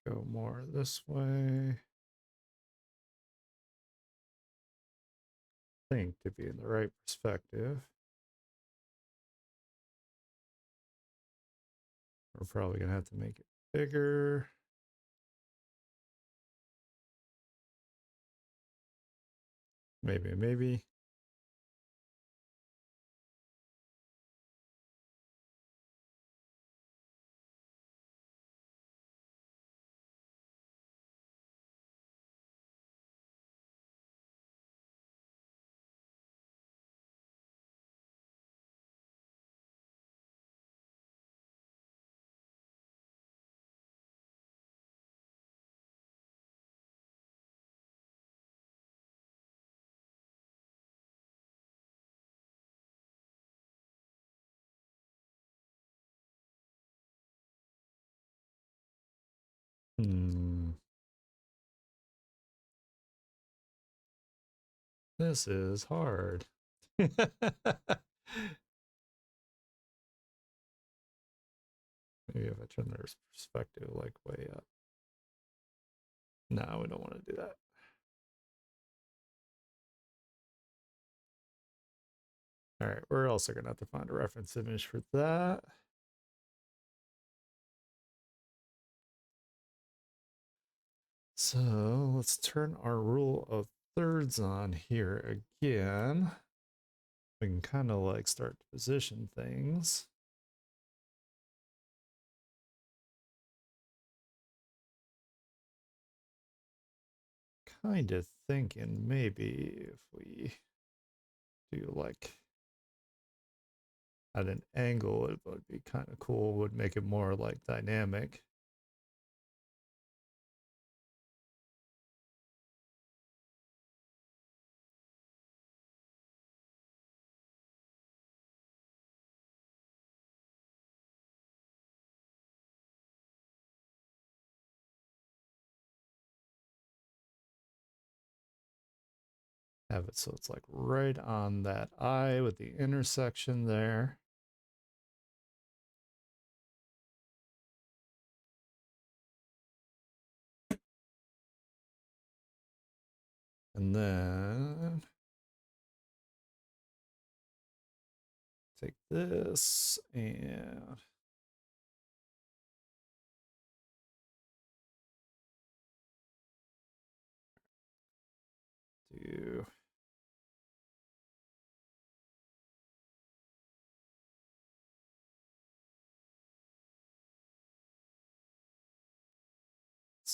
Go more this way. I think to be in the right perspective. We're probably gonna have to make it bigger. Maybe. This is hard. Maybe if I turn their perspective like way up. No, we don't want to do that. All right, we're also going to have to find a reference image for that. So let's turn our rule of thirds on here again. We can kind of like start to position things. Kind of thinking maybe if we do like at an angle, it would be kind of cool, would make it more like dynamic. Have it so it's like right on that eye with the intersection there. And then take this and do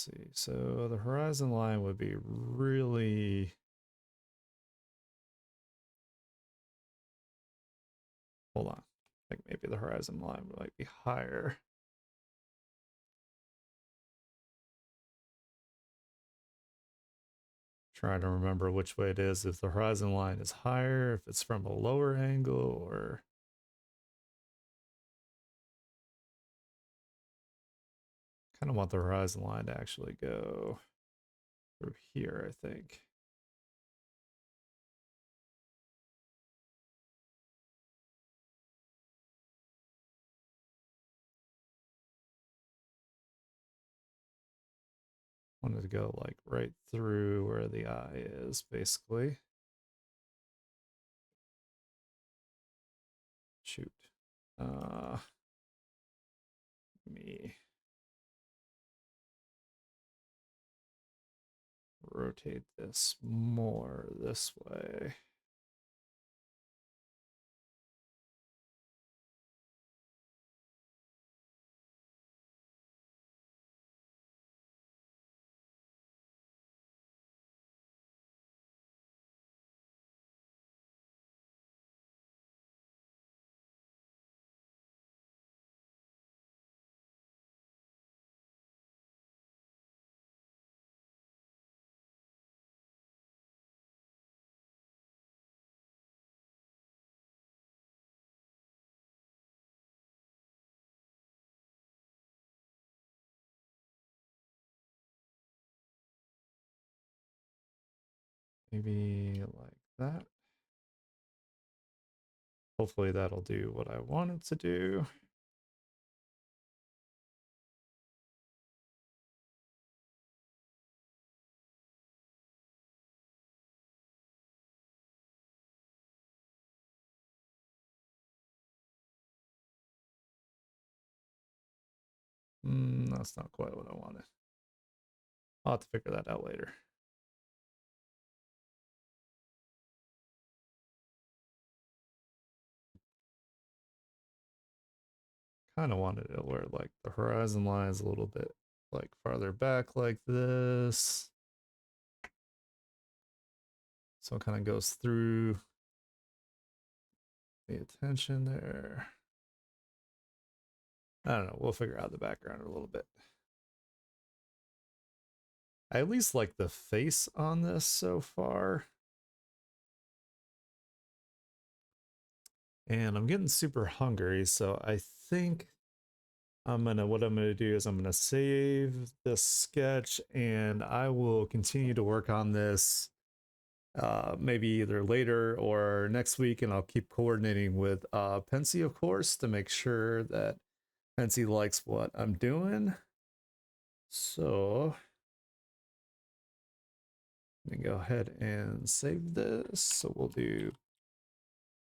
see. So the horizon line would be really, hold on. I think maybe the horizon line might be higher. Trying to remember which way it is. If the horizon line is higher, if it's from a lower angle, or kind of want the horizon line to actually go through here, I think. Wanted to go like right through where the eye is, basically. Shoot. Me rotate this more this way. Maybe like that. Hopefully that'll do what I want it to do. That's not quite what I wanted. I'll have to figure that out later. Kind of wanted it where like the horizon line is a little bit like farther back like this. So it kind of goes through the attention there. I don't know. We'll figure out the background a little bit. I at least like the face on this so far. And I'm getting super hungry, so I think what I'm gonna do is I'm gonna save this sketch and I will continue to work on this maybe either later or next week, and I'll keep coordinating with Penci, of course, to make sure that Penci likes what I'm doing. So let me go ahead and save this. So we'll do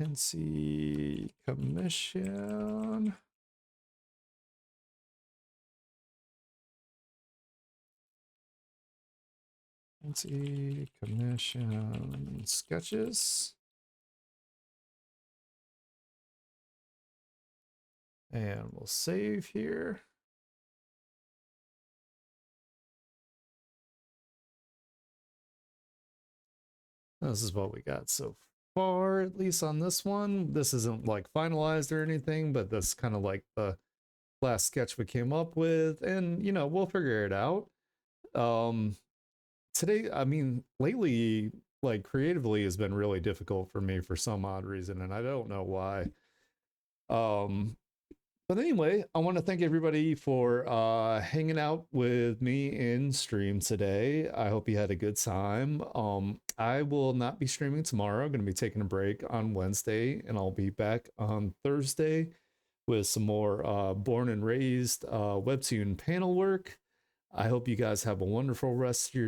Penci commission. Penci commission sketches. And we'll save here. This is what we got so far, at least on this one. This isn't like finalized or anything, but that's kind of like the last sketch we came up with, and you know, we'll figure it out. Today, I mean, lately, like creatively has been really difficult for me for some odd reason, and I don't know why. Um, but anyway, I want to thank everybody for hanging out with me in stream today. I hope you had a good time. I will not be streaming tomorrow. I'm going to be taking a break on Wednesday, and I'll be back on Thursday with some more born and raised webtoon panel work. I hope you guys have a wonderful rest of your